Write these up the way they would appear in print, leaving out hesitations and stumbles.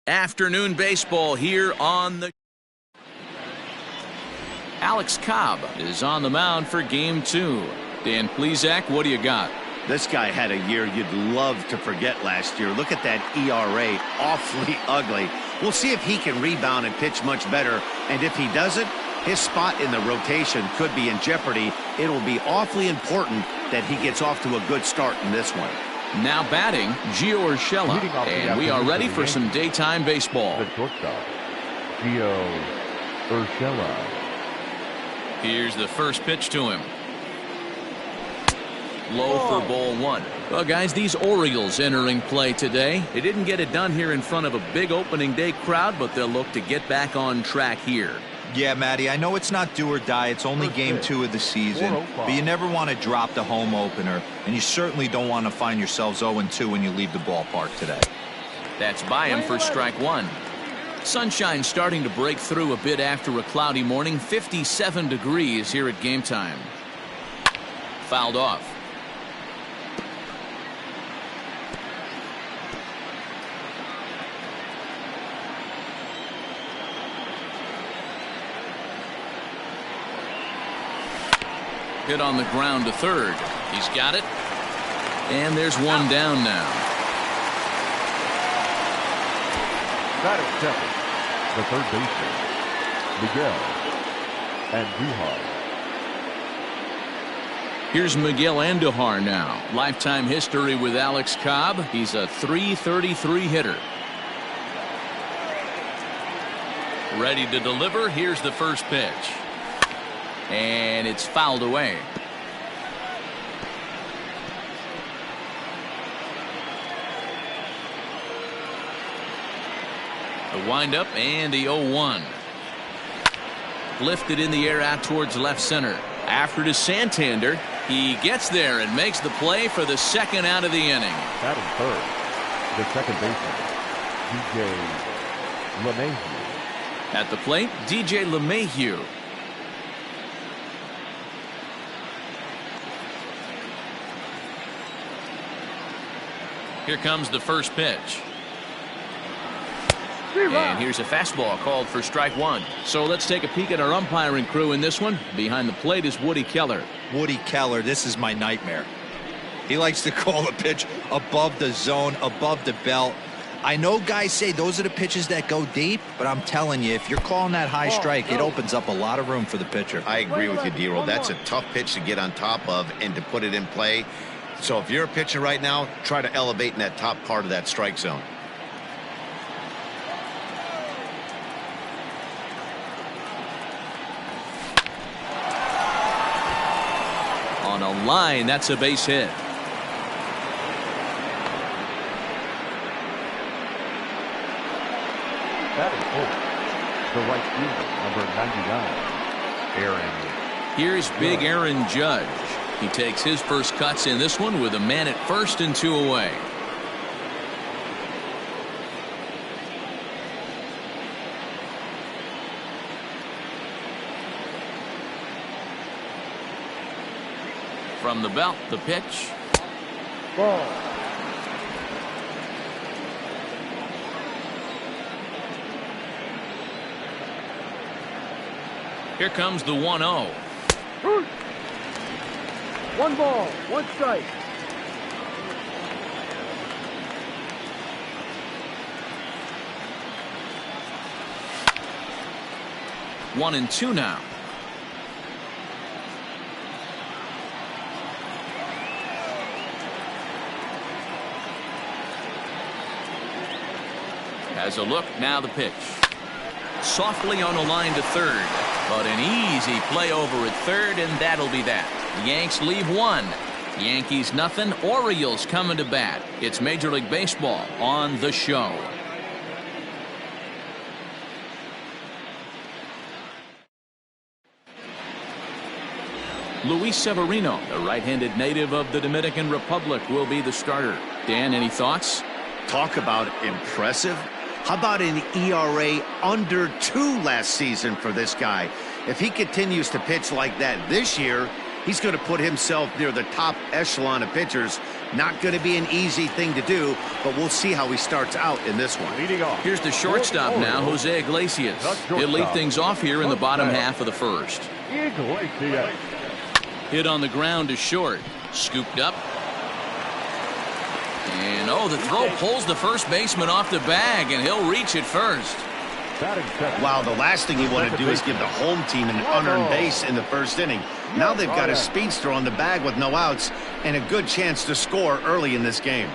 Afternoon baseball here on the. Alex Cobb is on the mound for game 2. Dan Plesac, what do you got? This guy had a year you'd love to forget last year. Look at that ERA, awfully ugly. We'll see if he can rebound and pitch much better. And if he doesn't, his spot in the rotation could be in jeopardy. It'll be awfully important that he gets off to a good start in this one. Now batting, Gio Urshela, and we are ready for some daytime baseball. The shortstop, Gio Urshela. Here's the first pitch to him. Low for ball 1. Well, guys, these Orioles entering play today. They didn't get it done here in front of a big opening day crowd, but they'll look to get back on track here. Yeah, Matty, I know it's not do or die. It's only game 2 of the season, but you never want to drop the home opener, and you certainly don't want to find yourselves 0-2 when you leave the ballpark today. That's by him for strike 1. Sunshine starting to break through a bit after a cloudy morning. 57 degrees here at game time. Fouled off. Hit on the ground to third. He's got it. And there's one down now. That is second. The third baseman, Miguel Andujar. Here's Miguel Andujar now. Lifetime history with Alex Cobb. He's a .333 hitter. Ready to deliver. Here's the first pitch. And it's fouled away. The windup and the 0-1. Lifted in the air out towards left center. After to Santander. He gets there and makes the play for the second out of the inning. Batting third, the second baseman, DJ LeMahieu. At the plate, DJ LeMahieu. Here comes the first pitch. And here's a fastball called for strike 1. So let's take a peek at our umpiring crew in this one. Behind the plate is Woody Keller. Woody Keller, this is my nightmare. He likes to call a pitch above the zone, above the belt. I know guys say those are the pitches that go deep, but I'm telling you, if you're calling that high strike, it opens up a lot of room for the pitcher. I agree with you, D-Roll. That's a tough pitch to get on top of and to put it in play. So if you're a pitcher right now, try to elevate in that top part of that strike zone. On a line, that's a base hit. Batting fourth, the right fielder, number 99, Aaron. Here's big Aaron Judge. He takes his first cuts in this one with a man at first and 2 away. From the belt, the pitch. Ball. Here comes the 1-0. 1 ball, 1 strike. One and 2 now. Has a look, now the pitch. Softly on a line to third, but an easy play over at third, and that'll be that. Yanks leave 1. Yankees nothing. Orioles coming to bat. It's Major League Baseball on the show. Luis Severino, the right-handed native of the Dominican Republic, will be the starter. Dan, any thoughts? Talk about impressive. How about an ERA under 2 last season for this guy? If he continues to pitch like that this year, He's going to put himself near the top echelon of pitchers. Not going to be an easy thing to do, but we'll see how he starts out in this one. Leading off. Here's the shortstop now, Jose Iglesias. He'll lead things off here in the bottom half of the first. Iglesias. Hit on the ground to short. Scooped up. And, oh, the throw pulls the first baseman off the bag, and he'll reach it first. Wow, the last thing you want to do is give the home team an unearned base in the first inning. Now they've got a speedster on the bag with no outs and a good chance to score early in this game.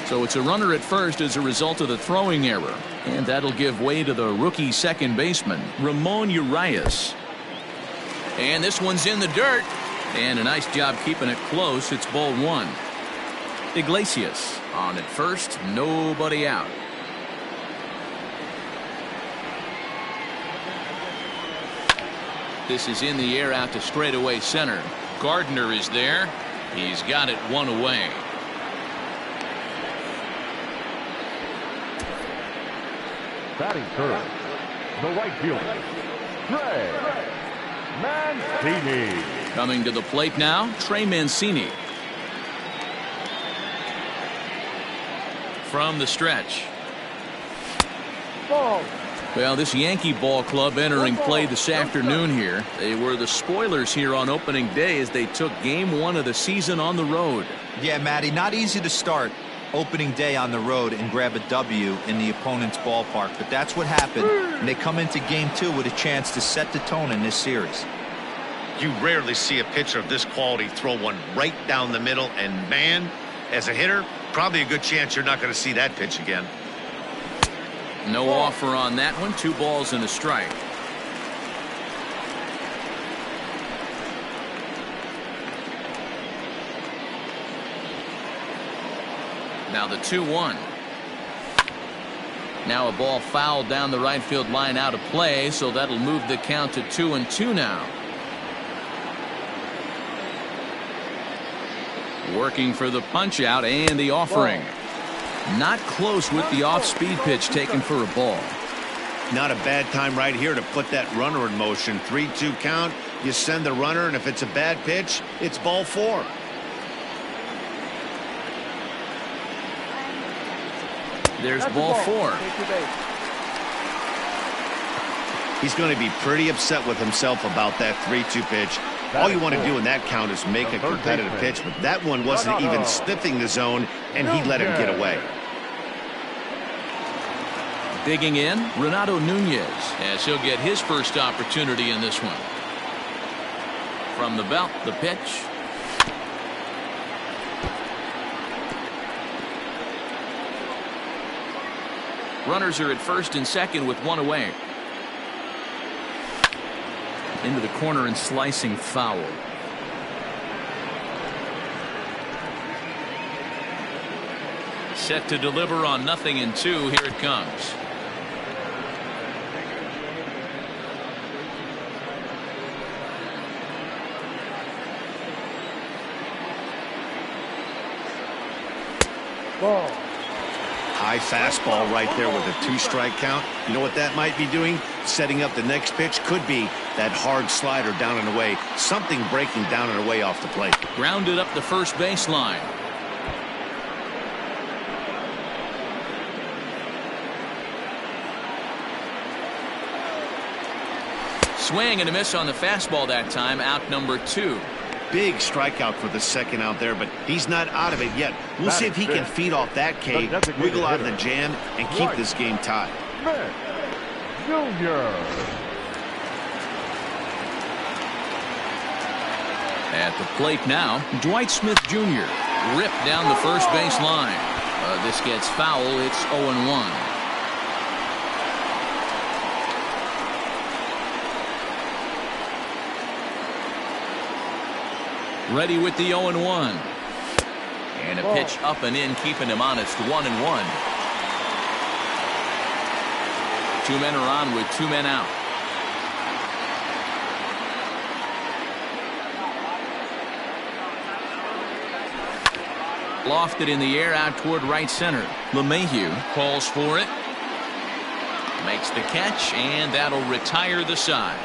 So it's a runner at first as a result of the throwing error. And that'll give way to the rookie second baseman, Ramon Urias. And this one's in the dirt. And a nice job keeping it close. It's ball one. Iglesias on at first, nobody out. This is in the air out to straightaway center. Gardner is there. He's got it one away. Batting third, the right fielder, Trey Mancini. Coming to the plate now, Trey Mancini. From the stretch. Ball. Well, this Yankee ball club entering play this afternoon here. They were the spoilers here on opening day as they took game one of the season on the road. Yeah, Matty, not easy to start opening day on the road and grab a W in the opponent's ballpark, but that's what happened, and they come into game two with a chance to set the tone in this series. You rarely see a pitcher of this quality throw one right down the middle, and man, as a hitter, probably a good chance you're not going to see that pitch again. No offer on that one. 2 balls and a strike. Now the 2-1. Now a ball fouled down the right field line out of play, so that'll move the count to 2-2 now. Working for the punch out and the offering. Not close with the off-speed pitch taken for a ball. Not a bad time right here to put that runner in motion. 3-2 count. You send the runner, and if it's a bad pitch, it's ball 4. There's ball 4. He's going to be pretty upset with himself about that 3-2 pitch. All you want to do in that count is make a competitive pitch, but that one wasn't even sniffing the zone, and he let him get away. Digging in, Renato Nunez, as he'll get his first opportunity in this one. From the belt, the pitch. Runners are at first and second with 1 away. Into the corner and slicing foul. Set to deliver on 0-2. Here it comes. Ball. High fastball right there with a 2-strike count. You know what that might be doing? Setting up the next pitch. Could be that hard slider down and away. Something breaking down and away off the plate. Grounded up the first baseline. Swing and a miss on the fastball that time. Out number 2. Big strikeout for the second out there, but he's not out of it yet. We'll see if he can feed off that K, wiggle out of the jam, and keep this game tied. Junior. At the plate now, Dwight Smith Jr. ripped down the first base line. This gets foul. It's 0-1. Ready with the 0-1. And a pitch up and in, keeping him honest. 1-1. 2 men are on with 2 men out. Lofted in the air out toward right center. LeMahieu calls for it. Makes the catch, and that'll retire the side.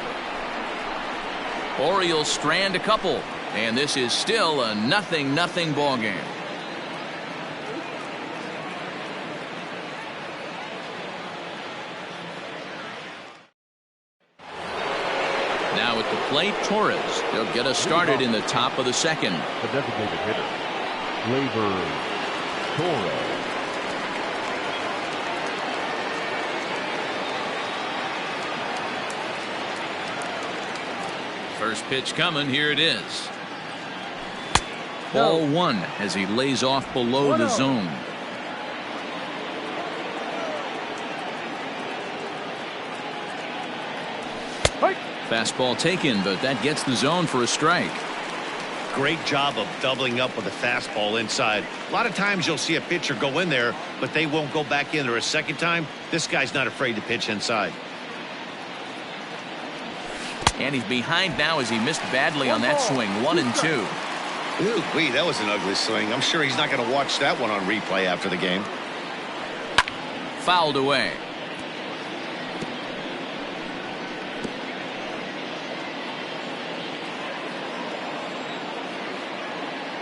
Orioles strand a couple, and this is still a 0-0 ball game. Now at the plate, Torres. He'll get us started in the top of the second. The designated hitter, Gleyber Torres. First pitch coming. Here it is. Ball one as he lays off below the zone. Fastball taken, but that gets the zone for a strike. Great job of doubling up with a fastball inside. A lot of times you'll see a pitcher go in there, but they won't go back in there a second time. This guy's not afraid to pitch inside. And he's behind now as he missed badly on that swing. 1-2. Ooh, that was an ugly swing. I'm sure he's not going to watch that one on replay after the game. Fouled away.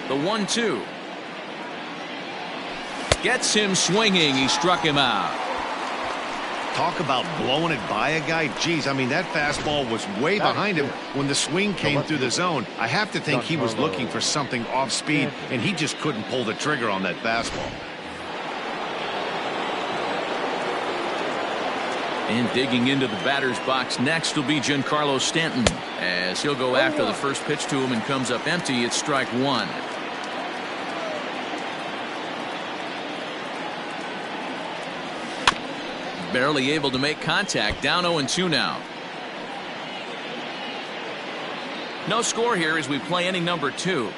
The 1-2. Gets him swinging. He struck him out. Talk about blowing it by a guy. Geez, I mean, that fastball was way behind him when the swing came through the zone. I have to think he was looking for something off speed, and he just couldn't pull the trigger on that fastball. And digging into the batter's box next will be Giancarlo Stanton, as he'll go after the first pitch to him and comes up empty. It's strike one. Barely able to make contact. Down 0-2 now. No score here as we play inning number 2.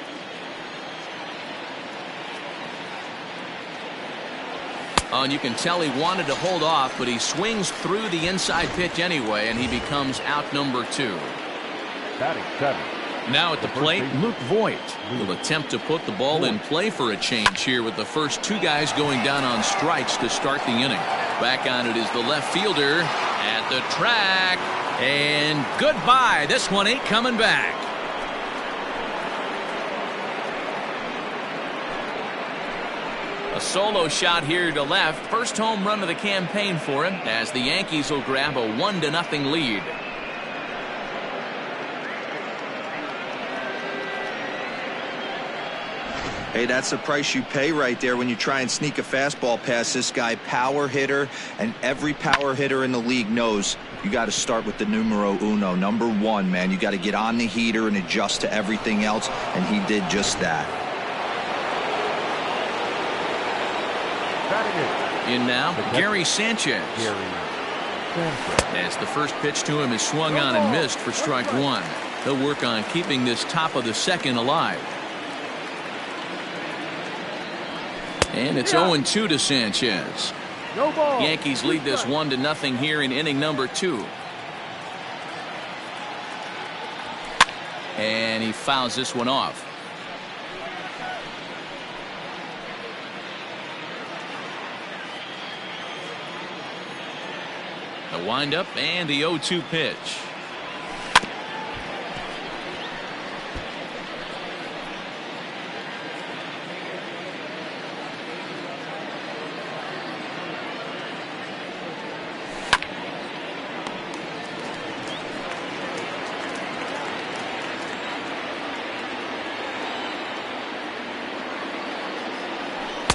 Oh, and you can tell he wanted to hold off, but he swings through the inside pitch anyway, and he becomes out number 2. Batting 7. Now at the plate, Luke Voit will attempt to put the ball in play for a change here with the first 2 guys going down on strikes to start the inning. Back on it is the left fielder at the track, and goodbye. This one ain't coming back. A solo shot here to left. First home run of the campaign for him as the Yankees will grab a 1-0 lead. Hey, that's the price you pay right there when you try and sneak a fastball past this guy. Power hitter, and every power hitter in the league knows you got to start with the numero uno, number 1, man. You got to get on the heater and adjust to everything else, and he did just that. In now, Gary Sanchez. As the first pitch to him is swung on and missed for strike 1. He'll work on keeping this top of the second alive. And it's 0-2 to Sanchez. Yankees lead this 1-0 here in inning number 2. And he fouls this one off. The windup and the 0-2 pitch.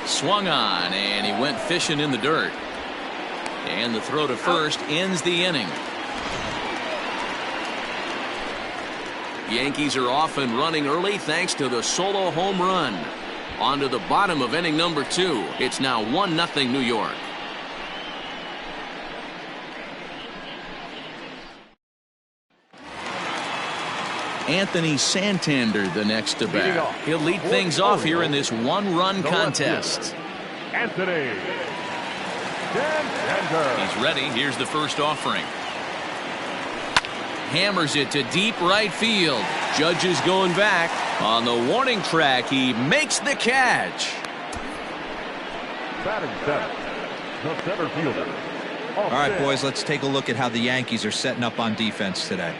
Swung on, and he went fishing in the dirt. And the throw to first ends the inning. Yankees are off and running early thanks to the solo home run. On to the bottom of inning number 2. It's now 1-0 New York. Anthony Santander the next to bat. He'll lead things off here in this 1-run contest. Anthony Santander. He's ready. Here's the first offering. Hammers it to deep right field. Judge is going back. On the warning track, he makes the catch. Batting seventh, the center fielder. All right, boys, let's take a look at how the Yankees are setting up on defense today.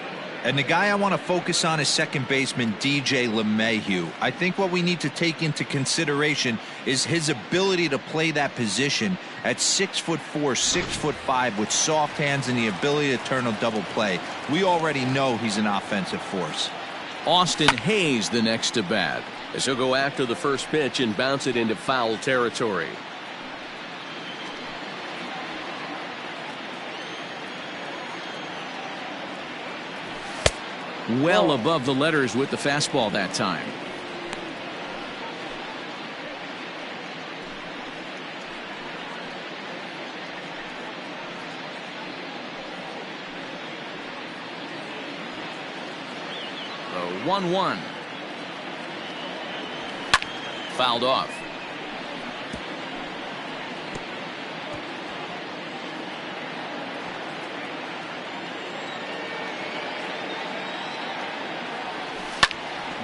And the guy I want to focus on is second baseman DJ LeMahieu. I think what we need to take into consideration is his ability to play that position at 6'4", 6'5", with soft hands and the ability to turn a double play. We already know he's an offensive force. Austin Hayes the next to bat, as he'll go after the first pitch and bounce it into foul territory. Well above the letters with the fastball that time. The 1-1. Fouled off.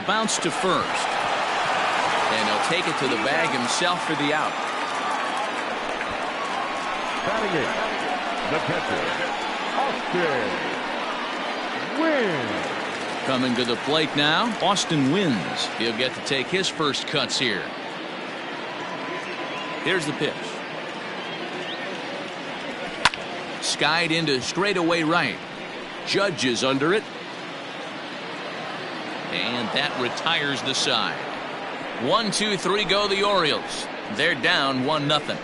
Bounce to first, and he'll take it to the bag himself for the out. Batting eighth, the catcher, Austin Wynn. Coming to the plate now, Austin Wynn. He'll get to take his first cuts here. Here's the pitch. Skied into straightaway right. Judge is under it. And that retires the side. 1, 2, 3 go the Orioles. They're down 1-0.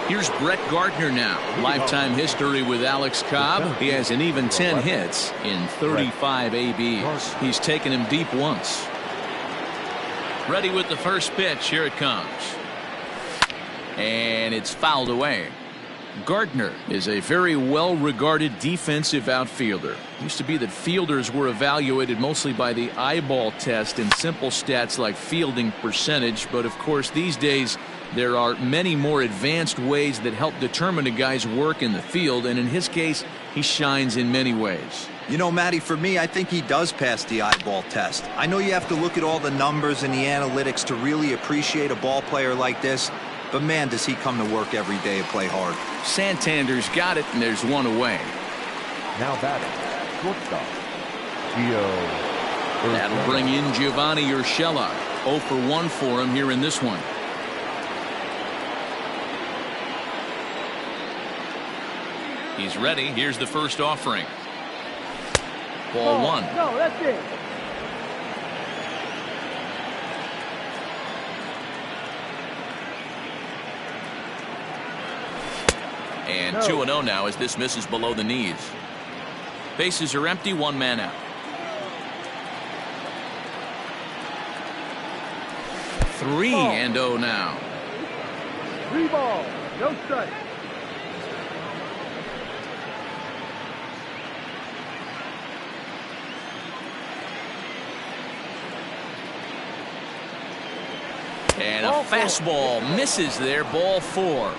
Here's Brett Gardner now. Lifetime history with Alex Cobb. He has an even 10 hits in 35 ABs. He's taken him deep once. Ready with the first pitch. Here it comes. And it's fouled away. Gardner is a very well-regarded defensive outfielder. It used to be that fielders were evaluated mostly by the eyeball test and simple stats like fielding percentage, but of course these days there are many more advanced ways that help determine a guy's work in the field, and in his case he shines in many ways. You know, Matty, for me, I think he does pass the eyeball test. I know you have to look at all the numbers and the analytics to really appreciate a ball player like this, but man, does he come to work every day and play hard. Santander's got it, and there's one away. Now batting, shortstop, Gio. That'll bring in Giovanni Urshela. 0 for 1 for him here in this one. He's ready. Here's the first offering. Ball 1. No, that's it. And 2-0 now as this misses below the knees. Bases are empty, 1 man out. 3-0 now. 3 balls, no strike. And a fastball misses there, ball 4.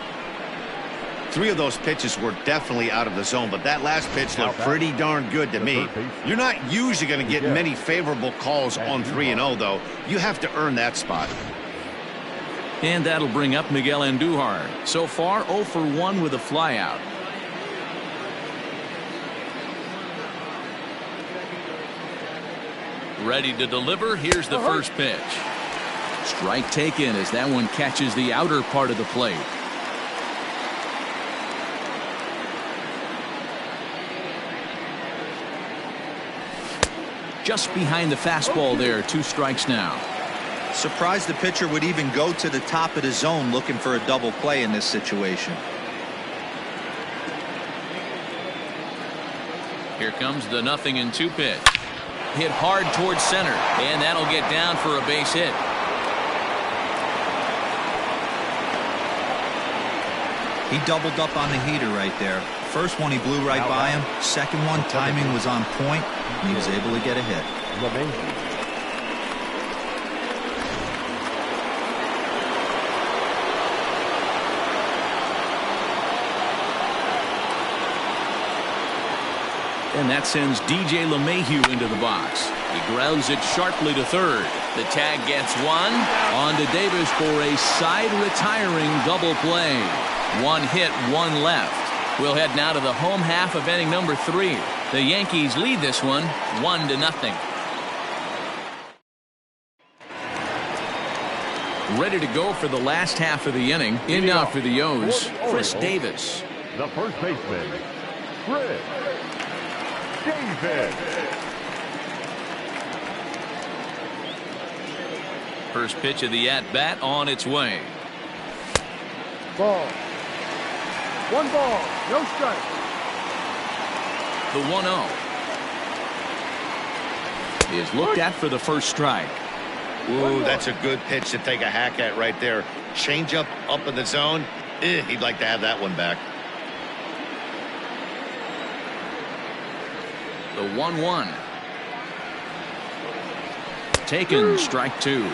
3 of those pitches were definitely out of the zone, but that last pitch looked pretty darn good to me. You're not usually going to get many favorable calls on 3-0, though. You have to earn that spot. And that'll bring up Miguel Andujar. So far, 0 for 1 with a flyout. Ready to deliver. Here's the first pitch. Strike taken as that one catches the outer part of the plate. Just behind the fastball there. 2 strikes now. Surprised the pitcher would even go to the top of the zone looking for a double play in this situation. Here comes the 0-2 pitch. Hit hard towards center, and that'll get down for a base hit. He doubled up on the heater right there. First one he blew right by him. Second one, timing was on point, and he was able to get a hit. And that sends DJ LeMahieu into the box. He grounds it sharply to third. The tag gets one. On to Davis for a side retiring double play. One hit, one left. We'll head now to the home half of inning number 3. The Yankees lead this one 1-0. Ready to go for the last half of the inning. In now for the O's, Chris Davis. The first baseman, Chris Davis. First pitch of the at-bat on its way. Ball. 1 ball, no strike. The 1-0 is looked at for the first strike. Ooh, that's a good pitch to take a hack at right there. Change up in the zone. He'd like to have that one back. The 1-1. Taken, strike 2.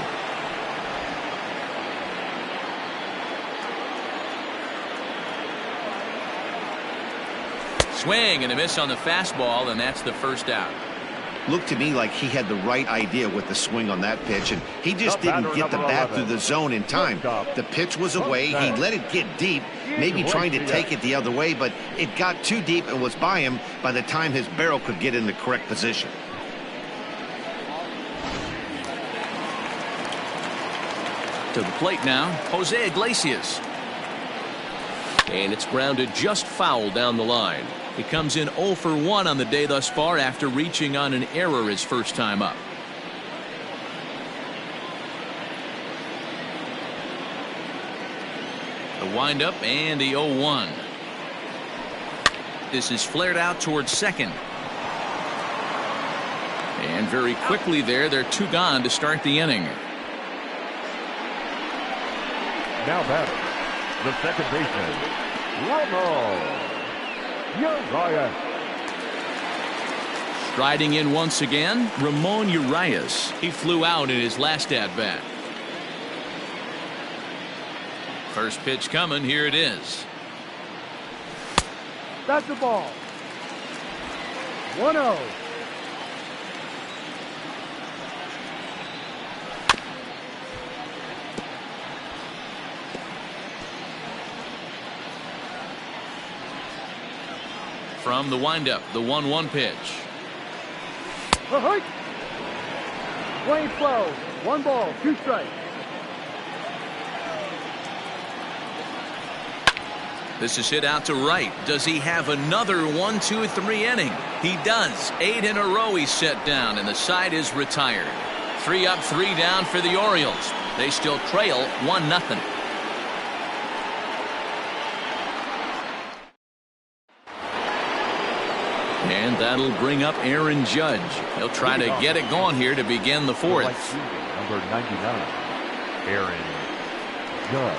Swing and a miss on the fastball, and that's the first out. Looked to me like he had the right idea with the swing on that pitch, and he just didn't get the bat through the zone in time. The pitch was away. He let it get deep, maybe trying to take it the other way, but it got too deep and was by him by the time his barrel could get in the correct position. To the plate now, Jose Iglesias. And it's grounded just foul down the line. He comes in 0 for 1 on the day thus far after reaching on an error his first time up. The windup and the 0-1. This is flared out towards second. And very quickly there, they're 2 gone to start the inning. Now batting, the second baseman, Urias. Striding in once again, Ramon Urias. He flew out in his last at-bat. First pitch coming. Here it is. That's the ball. 1-0. From the windup, the 1-1 pitch. Swing slow. 1 ball, 2 strikes. This is hit out to right. Does he have another 1-2-3 inning? He does. 8 in a row he's set down, and the side is retired. 3 up, 3 down for the Orioles. They still trail 1-0. And that'll bring up Aaron Judge. He'll try to get it going here to begin the 4th. Number 99, Aaron Judge.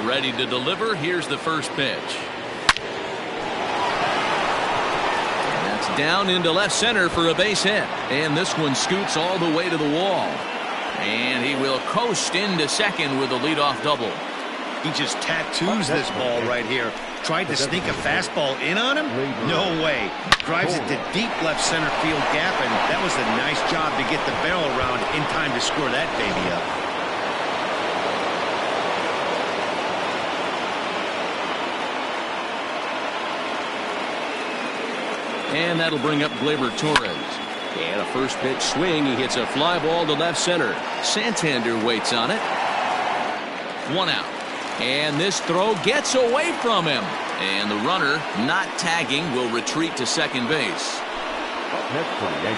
Ready to deliver. Here's the first pitch. That's down into left center for a base hit. And this one scoots all the way to the wall. And he will coast into second with a leadoff double. He just tattoos this ball right here. Tried to sneak a fastball in on him? No way. Drives it to deep left center field gap, and that was a nice job to get the barrel around in time to score that baby up. And that'll bring up Gleyber Torres. And a first pitch swing. He hits a fly ball to left center. Santander waits on it. 1 out. And this throw gets away from him. And the runner, not tagging, will retreat to second base.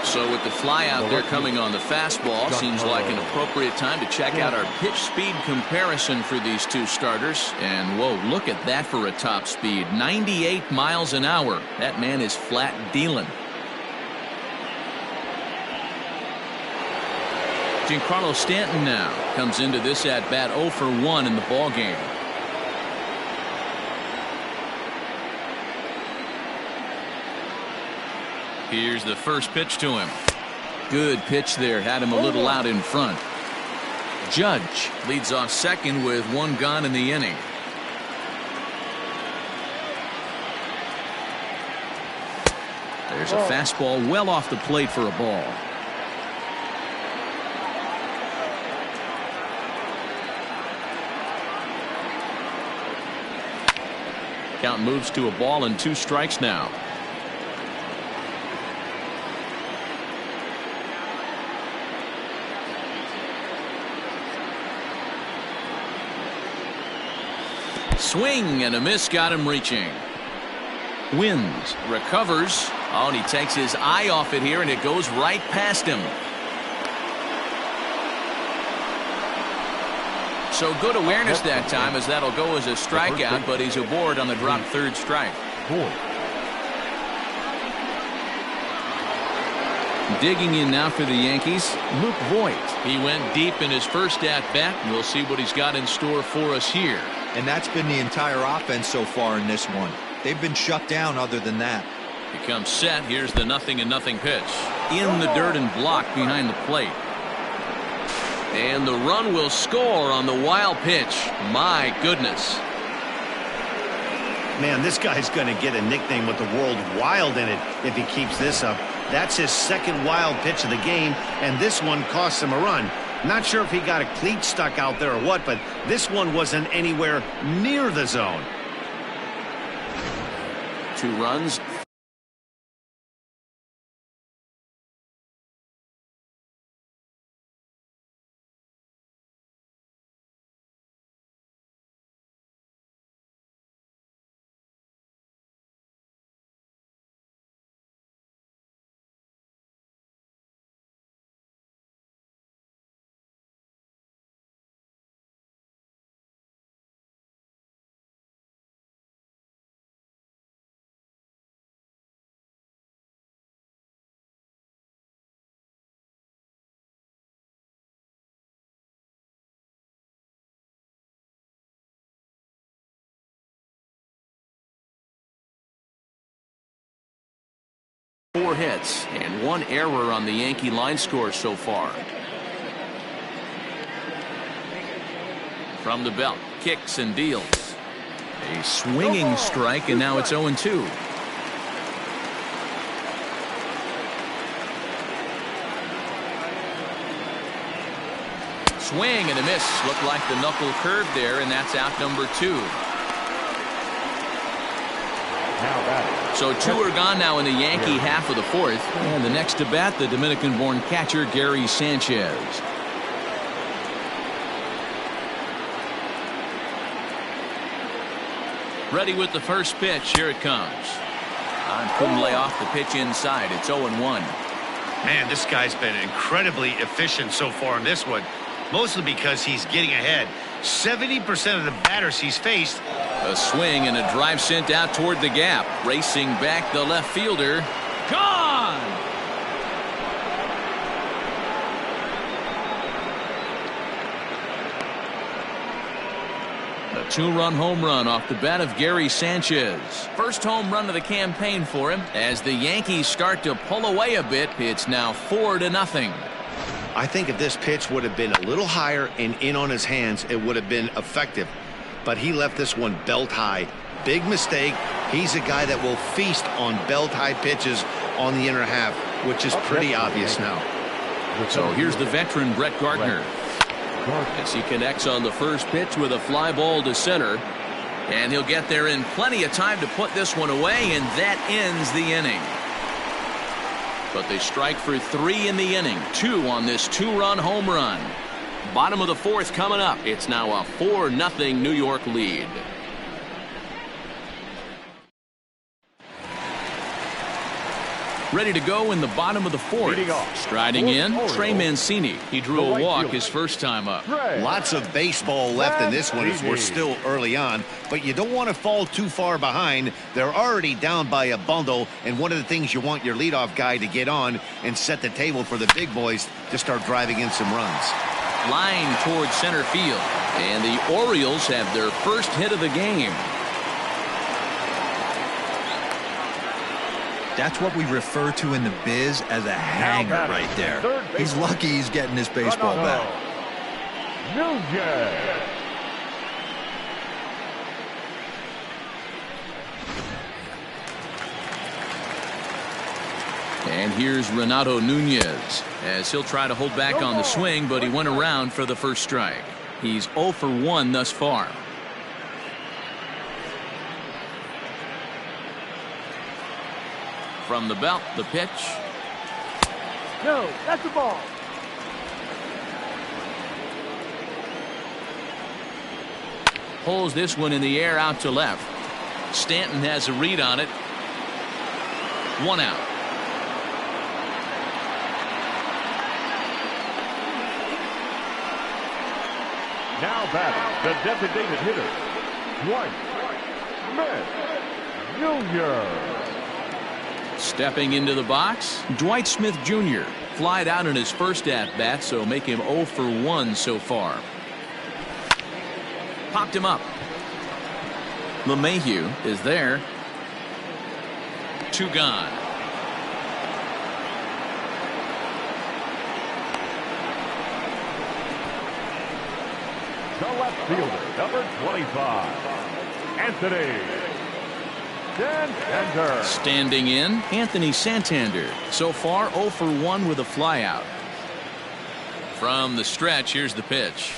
So with the fly out there coming on the fastball, seems like an appropriate time to check out our pitch speed comparison for these 2 starters. And whoa, look at that for a top speed. 98 miles an hour. That man is flat dealing. Giancarlo Stanton now comes into this at-bat 0 for 1 in the ballgame. Here's the first pitch to him. Good pitch there. Had him a little out in front. Judge leads off second with 1 gone in the inning. There's a fastball well off the plate for a ball. Count moves to a ball and 2 strikes now. Swing and a miss, got him reaching. Wins, recovers. Oh, and he takes his eye off it here, and it goes right past him. So good awareness that time, as that'll go as a strikeout, but he's aboard on the drop third strike. Digging in now for the Yankees, Luke Voigt. He went deep in his first at-bat, and we'll see what he's got in store for us here. And that's been the entire offense so far in this one. They've been shut down other than that. He comes set. Here's the 0-0 pitch. In the dirt and blocked behind the plate. And the run will score on the wild pitch. My goodness. Man, this guy's going to get a nickname with the word wild in it if he keeps this up. That's his second wild pitch of the game, and this one cost him a run. Not sure if he got a cleat stuck out there or what, but this one wasn't anywhere near the zone. 2 runs. Four hits and 1 error on the Yankee line score so far. From the belt, kicks and deals. A swinging strike, and now it's 0-2. Swing and a miss. Looked like the knuckle curve there, and that's out number 2. So 2 are gone now in the Yankee half of the 4th. And the next to bat, the Dominican-born catcher Gary Sanchez. Ready with the first pitch. Here it comes. Couldn't lay off the pitch inside. It's 0-1. Man, this guy's been incredibly efficient so far in this one. Mostly because he's getting ahead. 70% of the batters he's faced. A swing and a drive sent out toward the gap. Racing back the left fielder. Gone! A 2-run home run off the bat of Gary Sanchez. First home run of the campaign for him. As the Yankees start to pull away a bit, it's now 4-0. I think if this pitch would have been a little higher and in on his hands, it would have been effective. But he left this one belt high. Big mistake. He's a guy that will feast on belt high pitches on the inner half, which is pretty obvious now. So here's the veteran Brett Gardner. As he connects on the first pitch with a fly ball to center. And he'll get there in plenty of time to put this one away, and that ends the inning. But they strike for 3 in the inning. 2 on this 2-run home run. Bottom of the 4th coming up. It's now a 4-0 New York lead. Ready to go in the bottom of the 4th. Striding in, Trey Mancini. He drew a walk his first time up. Lots of baseball left in this one as we're still early on, but you don't want to fall too far behind. They're already down by a bundle, and one of the things you want your leadoff guy to get on and set the table for the big boys to start driving in some runs. Line towards center field, and the Orioles have their first hit of the game. That's what we refer to in the biz as a hanger right there. He's lucky he's getting his baseball back. And here's Renato Nunez as he'll try to hold back on the swing, but he went around for the first strike. He's 0 for 1 thus far. From the belt, the pitch. No, that's the ball. Pulls this one in the air out to left. Stanton has a read on it. 1 out. Now batting, the designated hitter, Dwight Smith Jr. Stepping into the box, Dwight Smith Jr. flied out in his first at-bat, so make him 0 for 1 so far. Popped him up. LeMahieu is there. 2 gone. The left fielder, number 25, Anthony Santander. Standing in, Anthony Santander. So far, 0 for 1 with a flyout. From the stretch, here's the pitch.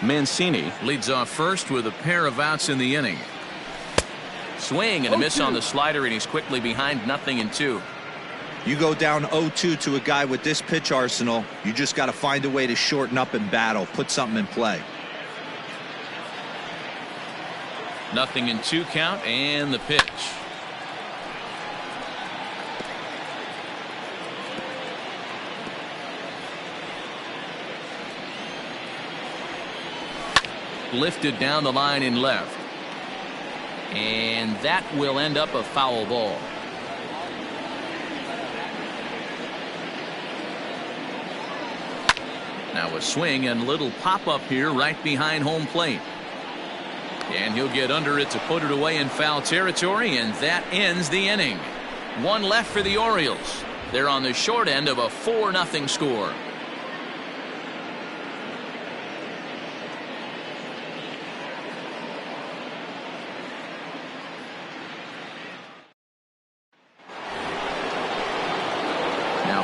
Mancini leads off first with a pair of outs in the inning. Swing and a miss on the slider, and he's quickly behind 0-2. You go down 0-2 to a guy with this pitch arsenal, you just got to find a way to shorten up and battle, put something in play. 0-2 count, and the pitch. Lifted down the line in left. And that will end up a foul ball. Now a swing and a little pop-up here right behind home plate. And he'll get under it to put it away in foul territory, and that ends the inning. 1 left for the Orioles. They're on the short end of a 4-0 score.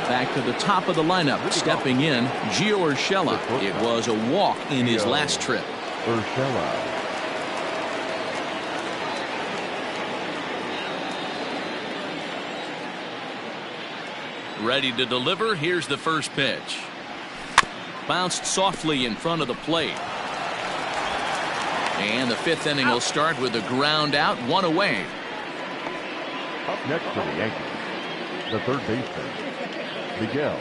Back to the top of the lineup, stepping in, Gio Urshela. It was a walk in his last trip. Urshela. Ready to deliver. Here's the first pitch. Bounced softly in front of the plate. And the 5th inning will start with a ground out, 1 away. Up next for the Yankees, the third baseman, Miguel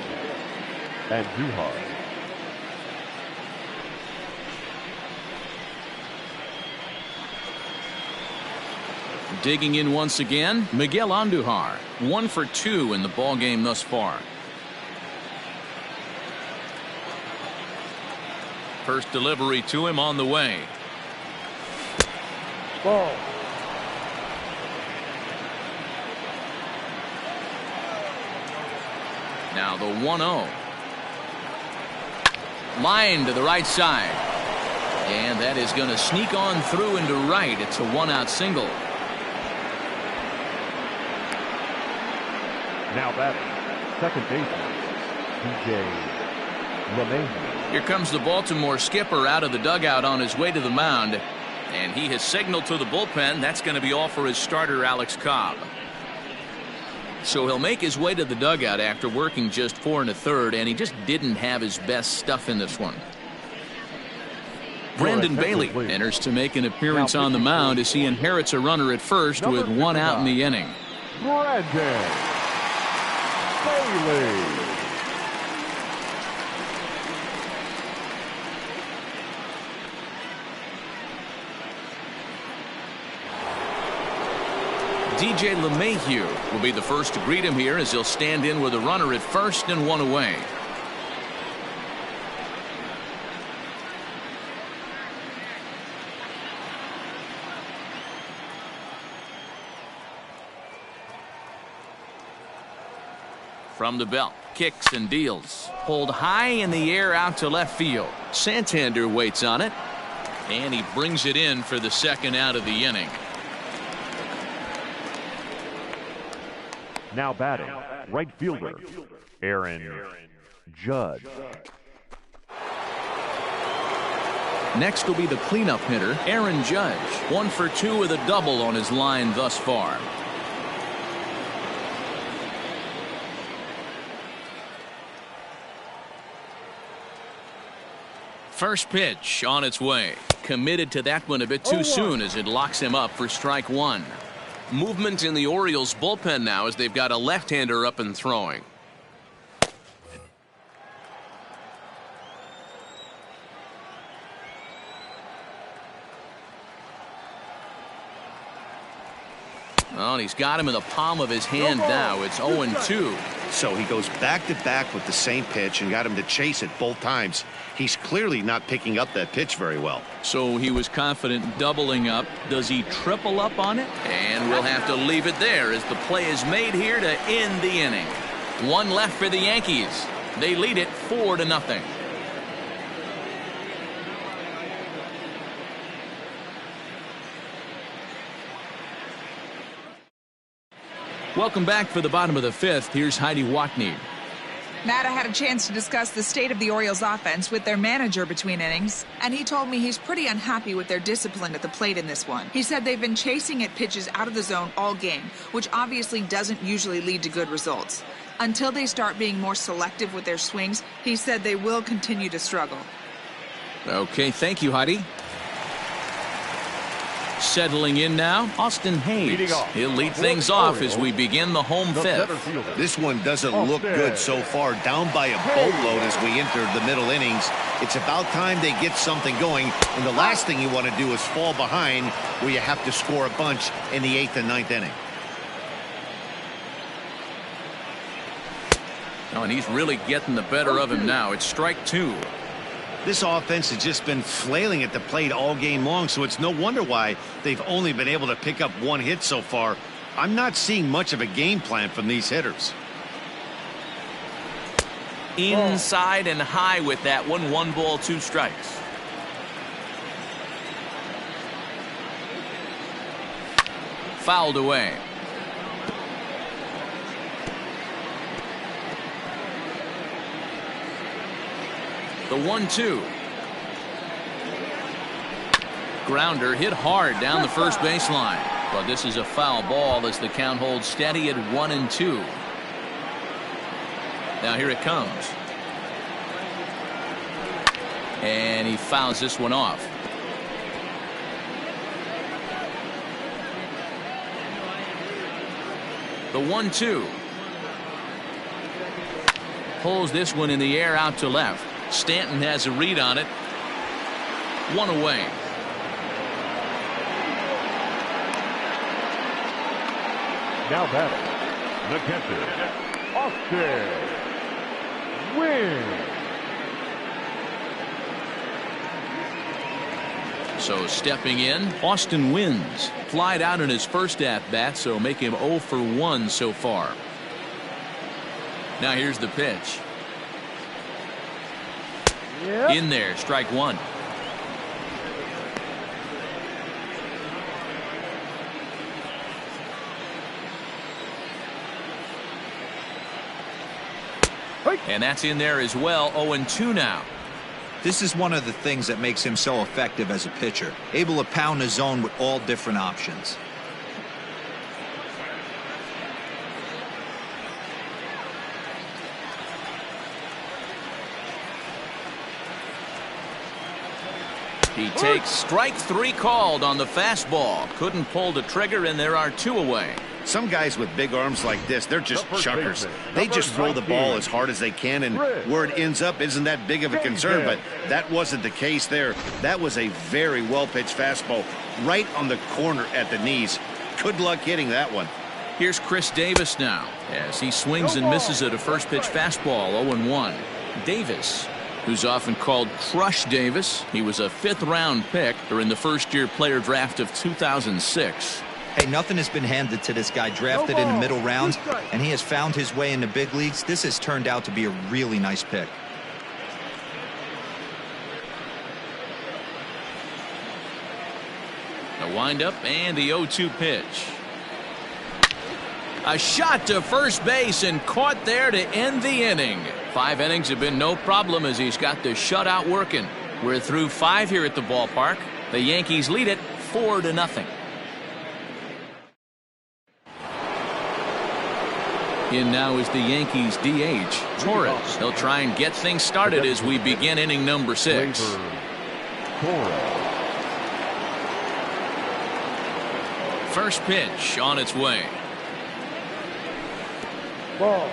Andujar. Digging in once again, Miguel Andujar, 1 for 2 in the ballgame thus far. First delivery to him on the way. Ball. Now the 1-0. Line to the right side. And that is going to sneak on through into right. It's a 1-out single. Now batting, second baseman, DJ LeMahieu. Here comes the Baltimore skipper out of the dugout on his way to the mound. And he has signaled to the bullpen that's going to be all for his starter, Alex Cobb. So he'll make his way to the dugout after working just 4 1/3, and he just didn't have his best stuff in this one. Brandon Bailey enters to make an appearance on the mound as he inherits a runner at first with 1 out in the inning. Brandon Bailey. DJ LeMahieu will be the first to greet him here as he'll stand in with a runner at first and 1 away. From the belt, kicks and deals. Pulled high in the air out to left field. Santander waits on it, and he brings it in for the second out of the inning. Now batting, right fielder, Aaron Judge. Next will be the cleanup hitter, Aaron Judge. 1 for 2 with a double on his line thus far. First pitch on its way. Committed to that one a bit too soon as it locks him up for strike one. Movement in the Orioles bullpen now as they've got a left-hander up and throwing. Oh, and he's got him in the palm of his hand now. It's 0-2. So he goes back-to-back with the same pitch and got him to chase it both times. He's clearly not picking up that pitch very well. So he was confident doubling up. Does he triple up on it? And we'll have to leave it there as the play is made here to end the inning. One left for the Yankees. They lead it 4-0. Welcome back for the bottom of the fifth. Here's Heidi Watney. Matt, I had a chance to discuss the state of the Orioles offense with their manager between innings, and he told me he's pretty unhappy with their discipline at the plate in this one. He said they've been chasing at pitches out of the zone all game, which obviously doesn't usually lead to good results. Until they start being more selective with their swings, he said they will continue to struggle. Okay, thank you, Heidi. Settling in now, Austin Hayes. He'll lead things off as we begin the home fifth. This one doesn't look good so far. Down by a boatload as we enter the middle innings. It's about time they get something going. And the last thing you want to do is fall behind where you have to score a bunch in the 8th and 9th inning. Oh, and he's really getting the better of him now. It's strike two. This offense has just been flailing at the plate all game long, so it's no wonder why they've only been able to pick up one hit so far. I'm not seeing much of a game plan from these hitters. Inside and high with that one. 1 ball, 2 strikes. Fouled away. The 1-2. Grounder hit hard down the first baseline. But this is a foul ball as the count holds steady at 1-2. Now here it comes. And he fouls this one off. The 1-2. Pulls this one in the air out to left. Stanton has a read on it. 1 away. Now batting, the catcher, Austin Wynn. So stepping in, Austin wins. Flied out in his first at-bat, so make him 0 for 1 so far. Now here's the pitch. In there, strike one. And that's in there as well. 0-2 now. This is one of the things that makes him so effective as a pitcher, able to pound the zone with all different options. He takes strike 3 called on the fastball. Couldn't pull the trigger, and there are 2 away. Some guys with big arms like this, they're just chuckers. They just throw the ball as hard as they can, and where it ends up isn't that big of a concern, but that wasn't the case there. That was a very well-pitched fastball right on the corner at the knees. Good luck hitting that one. Here's Chris Davis now as he swings and misses at a first-pitch fastball. 0-1. Davis, who's often called Crush Davis. He was a 5th-round pick during the first-year player draft of 2006. Hey, nothing has been handed to this guy. Drafted in the middle rounds, and he has found his way in the big leagues. This has turned out to be a really nice pick. The windup and the 0-2 pitch. A shot to first base and caught there to end the inning. 5 innings have been no problem as he's got the shutout working. We're through 5 here at the ballpark. The Yankees lead it 4-0. In now is the Yankees DH, Torres. He'll try and get things started as we begin inning number 6. First pitch on its way. Ball.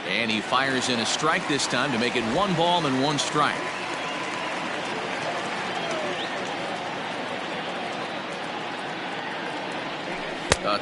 And he fires in a strike this time to make it 1 ball and 1 strike.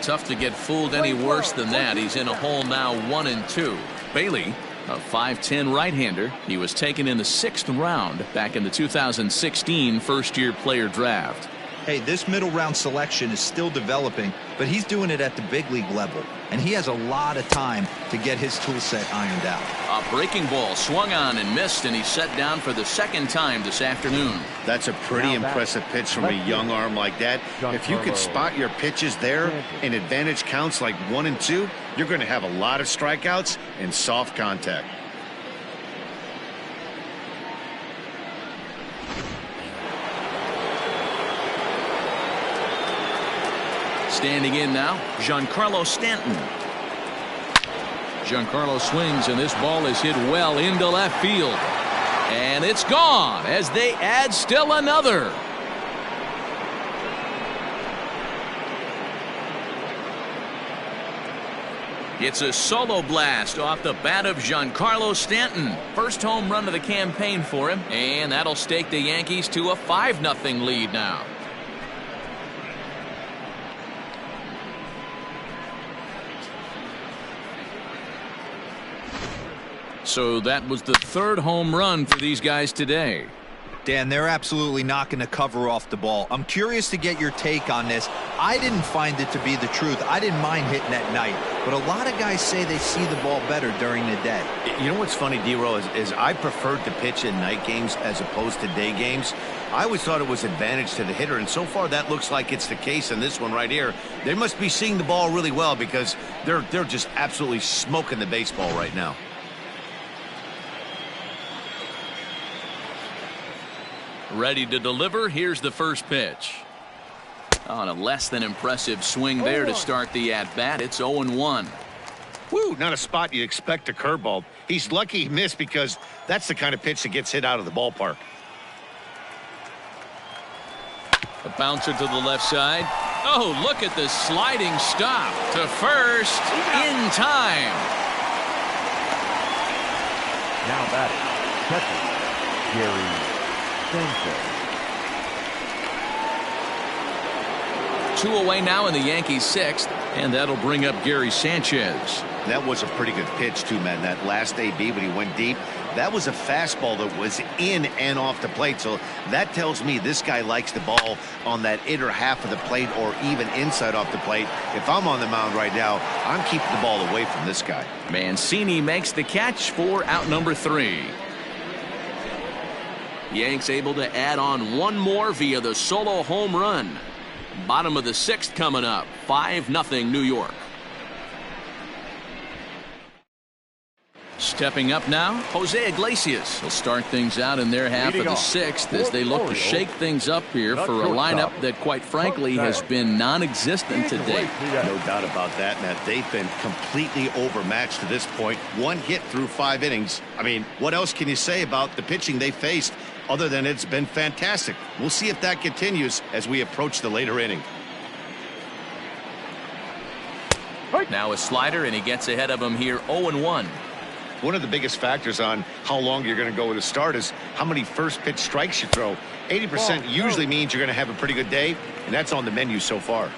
Tough to get fooled any worse than that. He's in a hole now, 1-2. Bailey, a 5'10" right-hander. He was taken in the 6th round back in the 2016 first-year player draft. Hey, this middle round selection is still developing, but he's doing it at the big league level, and he has a lot of time to get his tool set ironed out. A breaking ball swung on and missed, and he's set down for the 2nd time this afternoon. That's a pretty impressive pitch from a young arm like that. If you could spot your pitches there in advantage counts like 1 and 2, you're going to have a lot of strikeouts and soft contact. Standing in now, Giancarlo Stanton. Giancarlo swings, and this ball is hit well into left field. And it's gone as they add still another. It's a solo blast off the bat of Giancarlo Stanton. First home run of the campaign for him, and that'll stake the Yankees to a 5-0 lead now. So that was the 3rd home run for these guys today. Dan, they're absolutely not going to cover off the ball. I'm curious to get your take on this. I didn't find it to be the truth. I didn't mind hitting at night, but a lot of guys say they see the ball better during the day. You know what's funny, D-Row, is I preferred to pitch in night games as opposed to day games. I always thought it was advantage to the hitter, and so far that looks like it's the case in this one right here. They must be seeing the ball really well because they're just absolutely smoking the baseball right now. Ready to deliver. Here's the first pitch. On a less than impressive swing there to start the at-bat. It's 0-1. Woo, not a spot you expect a curveball. He's lucky he missed because that's the kind of pitch that gets hit out of the ballpark. A bouncer to the left side. Oh, look at the sliding stop to first in time. Now batting, catcher, Gary Yankess. 2 away now in the Yankees 6th, and that'll bring up Gary Sanchez. That was a pretty good pitch too, man. That last AB when he went deep, that was a fastball that was in and off the plate. So that tells me this guy likes the ball on that inner half of the plate or even inside off the plate. If I'm on the mound right now, I'm keeping the ball away from this guy. Mancini makes the catch for out number 3. Yanks able to add on 1 more via the solo home run. Bottom of the 6th coming up. 5-0 New York. Stepping up now, Jose Iglesias. He'll start things out in their half of the 6th as they look to shake things up here for a lineup that, quite frankly, has been non-existent today. No doubt about that, Matt. They've been completely overmatched to this point. 1 hit through 5 innings. I mean, what else can you say about the pitching they faced other than it's been fantastic? We'll see if that continues as we approach the later inning. Now a slider, and he gets ahead of him here 0-1. One of the biggest factors on how long you're going to go with a start is how many first pitch strikes you throw. 80% usually means you're going to have a pretty good day, and that's on the menu so far.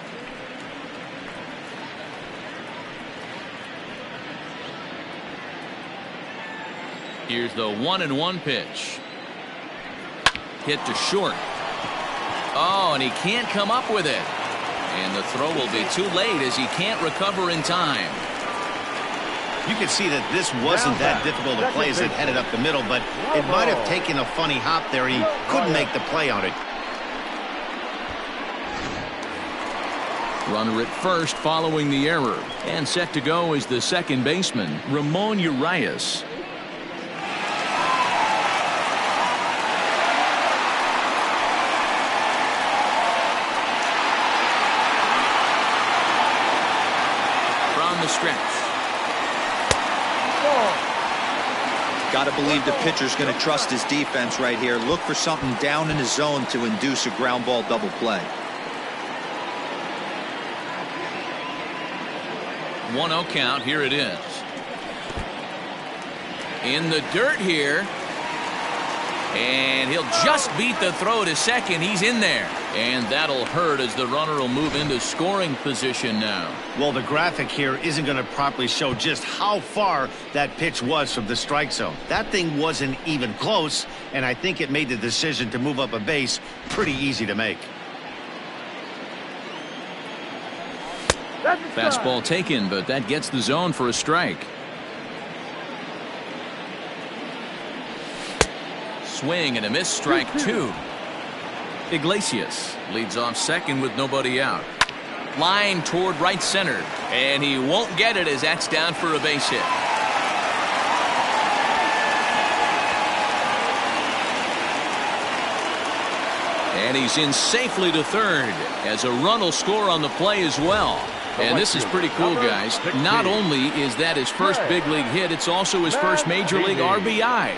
Here's the 1-1 pitch. Hit to short. Oh, and he can't come up with it. And the throw will be too late as he can't recover in time. You can see that this wasn't that difficult to play as it headed up the middle, but it might have taken a funny hop there. He couldn't make the play on it. Runner at first following the error. And set to go is the second baseman, Ramon Urias. From the stretch. Got to believe the pitcher's going to trust his defense right here. Look for something down in the zone to induce a ground ball double play. 1-0 count. Here it is. In the dirt here. And he'll just beat the throw to second. He's in there. And that'll hurt as the runner will move into scoring position now. Well, the graphic here isn't going to properly show just how far that pitch was from the strike zone. That thing wasn't even close, and I think it made the decision to move up a base pretty easy to make. Fastball taken, but that gets the zone for a strike. Swing and a miss, strike 2. Iglesias leads off second with nobody out. Line toward right center. And he won't get it as that's down for a base hit. And he's in safely to third as a run will score on the play as well. And this is pretty cool, guys. Not only is that his first big league hit, it's also his first major league RBI.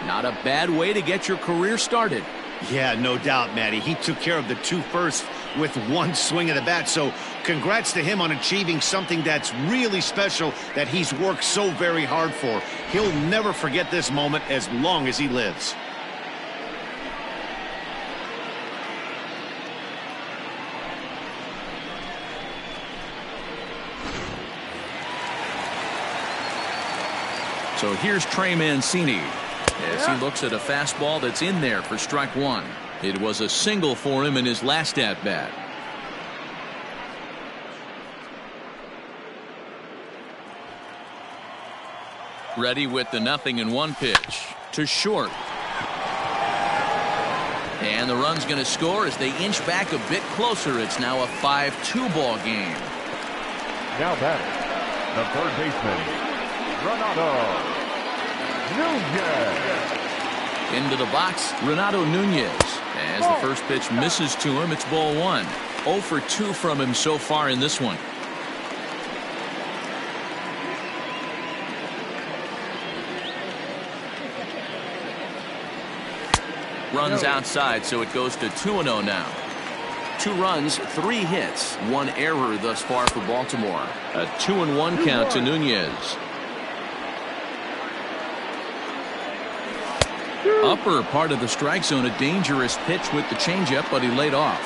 Not a bad way to get your career started. Yeah, no doubt, Matty. He took care of the 2 firsts with one swing of the bat. So congrats to him on achieving something that's really special that he's worked so very hard for. He'll never forget this moment as long as he lives. So here's Trey Mancini as he looks at a fastball that's in there for strike 1. It was a single for him in his last at-bat. Ready with the 0-1 pitch to short. And the run's going to score as they inch back a bit closer. It's now a 5-2 ball game. Now batting, the third baseman, Renato Nunez. Into the box, Renato Nunez. As the first pitch misses to him, it's ball 1. 0 for 2 from him so far in this one. Runs outside, so it goes to 2-0 now. 2 runs, 3 hits, 1 error thus far for Baltimore. A 2-1 count to Nunez. Upper part of the strike zone, a dangerous pitch with the changeup, but he laid off.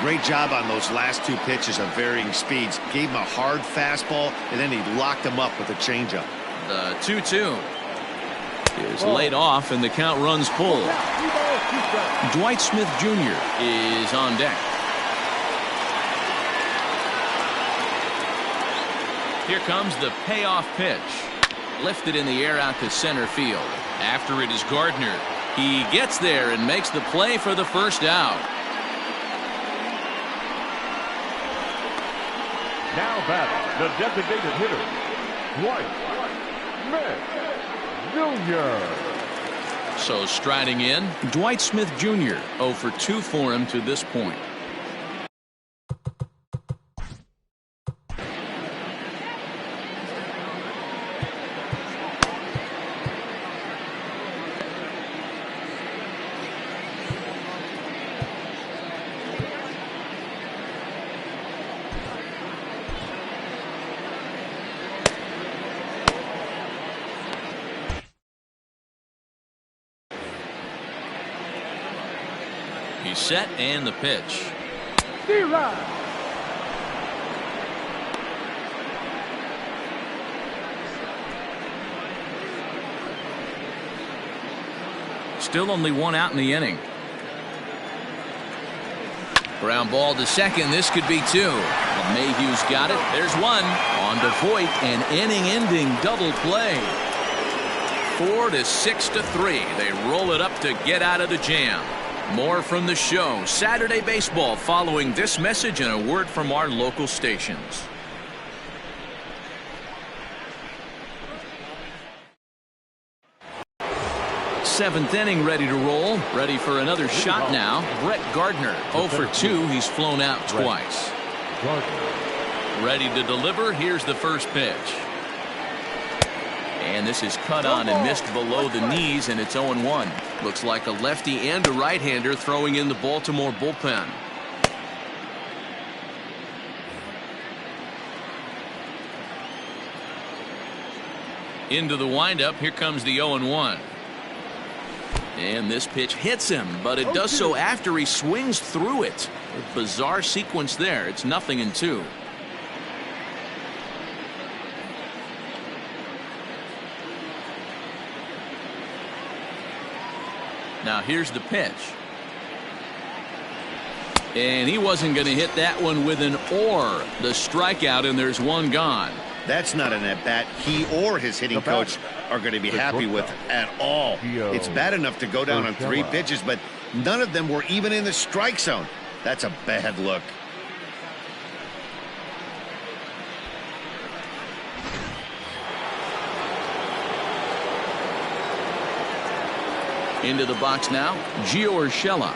Great job on those last 2 pitches of varying speeds. Gave him a hard fastball, and then he locked him up with a changeup. The 2-2 is laid off, and the count runs full. Dwight Smith Jr. is on deck. Here comes the payoff pitch. Lifted in the air out to center field. After it is Gardner. He gets there and makes the play for the first out. Now batting, the designated hitter, Dwight Smith Jr. So striding in, Dwight Smith Jr. 0 for 2 for him to this point. He's set and the pitch. Still only one out in the inning. Ground ball to second. This could be two. But Mayhew's got it. There's one. On to Voit, an inning-ending double play. 4-6-3. They roll it up to get out of the jam. More from the show. Saturday Baseball following this message and a word from our local stations. Seventh inning ready to roll. Ready for another shot now. Brett Gardner 0 for 2. He's flown out twice. Ready to deliver. Here's the first pitch. And this is cut on and missed below the knees, and it's 0-1. Looks like a lefty and a right-hander throwing in the Baltimore bullpen. Into the windup. Here comes the 0-1. And this pitch hits him, but it does so after he swings through it. A bizarre sequence there. It's 0-2. Now here's the pitch. And he wasn't going to hit that one with an or. The strikeout, and there's one gone. That's not an at-bat he or his hitting coach are going to be happy with at all. It's bad enough to go down on 3 pitches, but none of them were even in the strike zone. That's a bad look. Into the box now, Gio Urshela.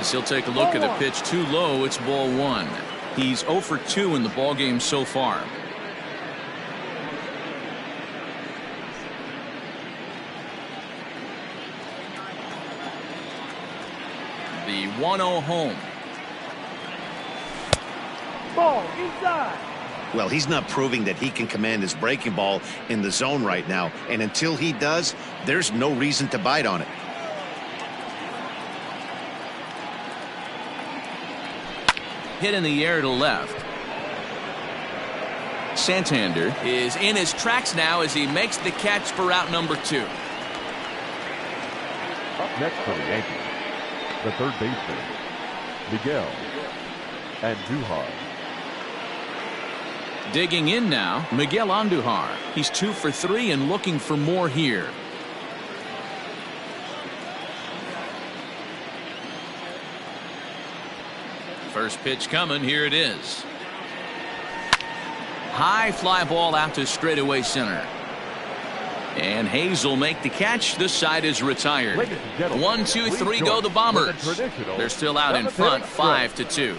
As he'll take a look at a pitch too low, it's ball 1. He's 0 for 2 in the ballgame so far. The 1-0 home. Ball inside. Well, he's not proving that he can command his breaking ball in the zone right now. And until he does, there's no reason to bite on it. Hit in the air to left. Santander is in his tracks now as he makes the catch for out number 2. Up next for the Yankees, the third baseman, Miguel Andujar. Digging in now, Miguel Andujar. He's 2 for 3 and looking for more here. First pitch coming. Here it is. High fly ball out to straightaway center. And Hayes will make the catch. This side is retired. 1, 2, 3 go the Bombers. They're still out in front, 5-2.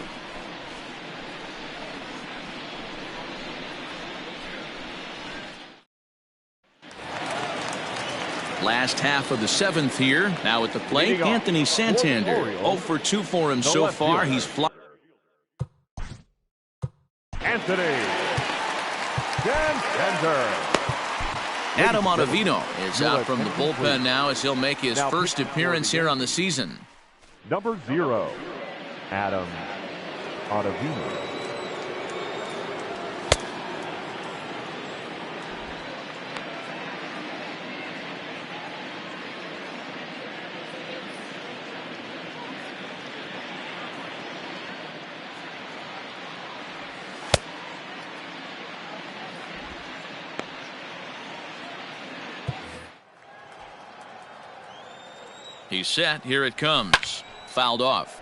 Last half of the 7th here. Now at the plate, Anthony Santander. 0 for 2 for him so far. He's fly. Anthony Santander. Adam Ottavino is out from the bullpen now as he'll make his first appearance here on the season. Number 0, Adam Ottavino. He's set. Here it comes. Fouled off.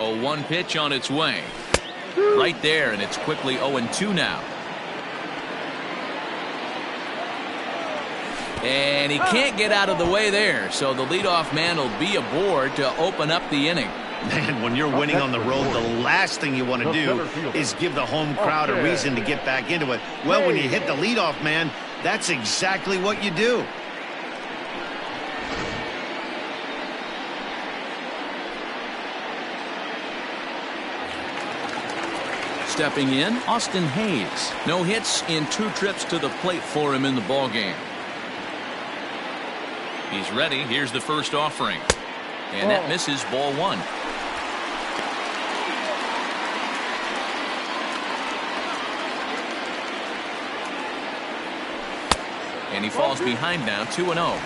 A 1 pitch on its way. Right there, and it's quickly 0-2 now. And he can't get out of the way there, so the leadoff man will be aboard to open up the inning. Man, when you're winning on the road, the last thing you want to do is give the home crowd a reason to get back into it. Well, when you hit the leadoff man, that's exactly what you do. Stepping in, Austin Hayes. No hits in 2 trips to the plate for him in the ballgame. He's ready. Here's the first offering. And that misses, ball 1. And he falls behind now, 2-0. 2-0.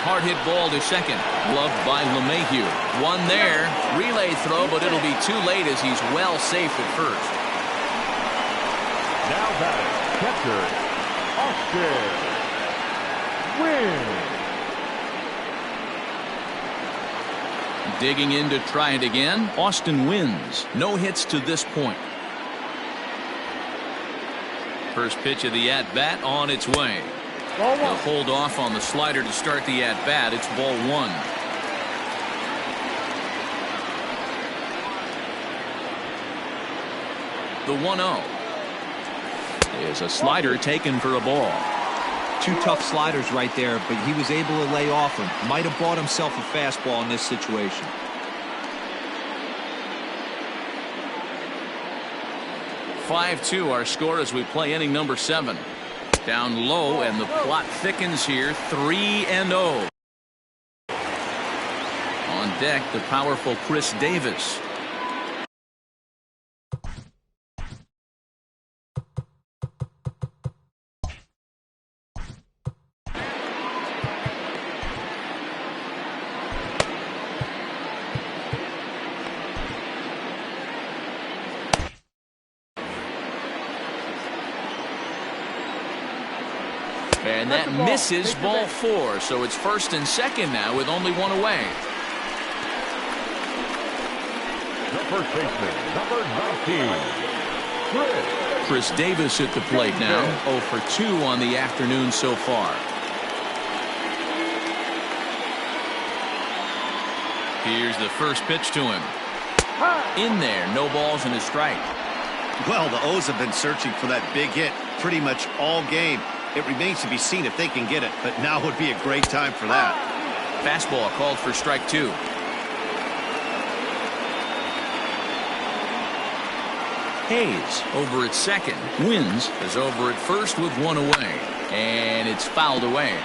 Hard hit ball to second. Gloved by LeMahieu. One there. Relay throw, but it'll be too late as he's well safe at first. Now batting, catcher, Austin wins. Digging in to try it again. Austin wins. No hits to this point. First pitch of the at-bat on its way. He'll hold off on the slider to start the at-bat. It's ball one. The 1-0 is a slider taken for a ball. Two tough sliders right there, but he was able to lay off him. Might have bought himself a fastball in this situation. 5-2 our score as we play inning number 7. Down low, and the plot thickens here. 3-0. On deck, the powerful Chris Davis. And that misses, ball 4. So it's first and second now with only one away. The first baseman, number 19, Chris Davis at the plate now. 0 for 2 on the afternoon so far. Here's the first pitch to him. In there, no balls and a strike. Well, the O's have been searching for that big hit pretty much all game. It remains to be seen if they can get it, but now would be a great time for that. Fastball called for strike 2. Hayes over at second. Wins is over at first with one away. And it's fouled away.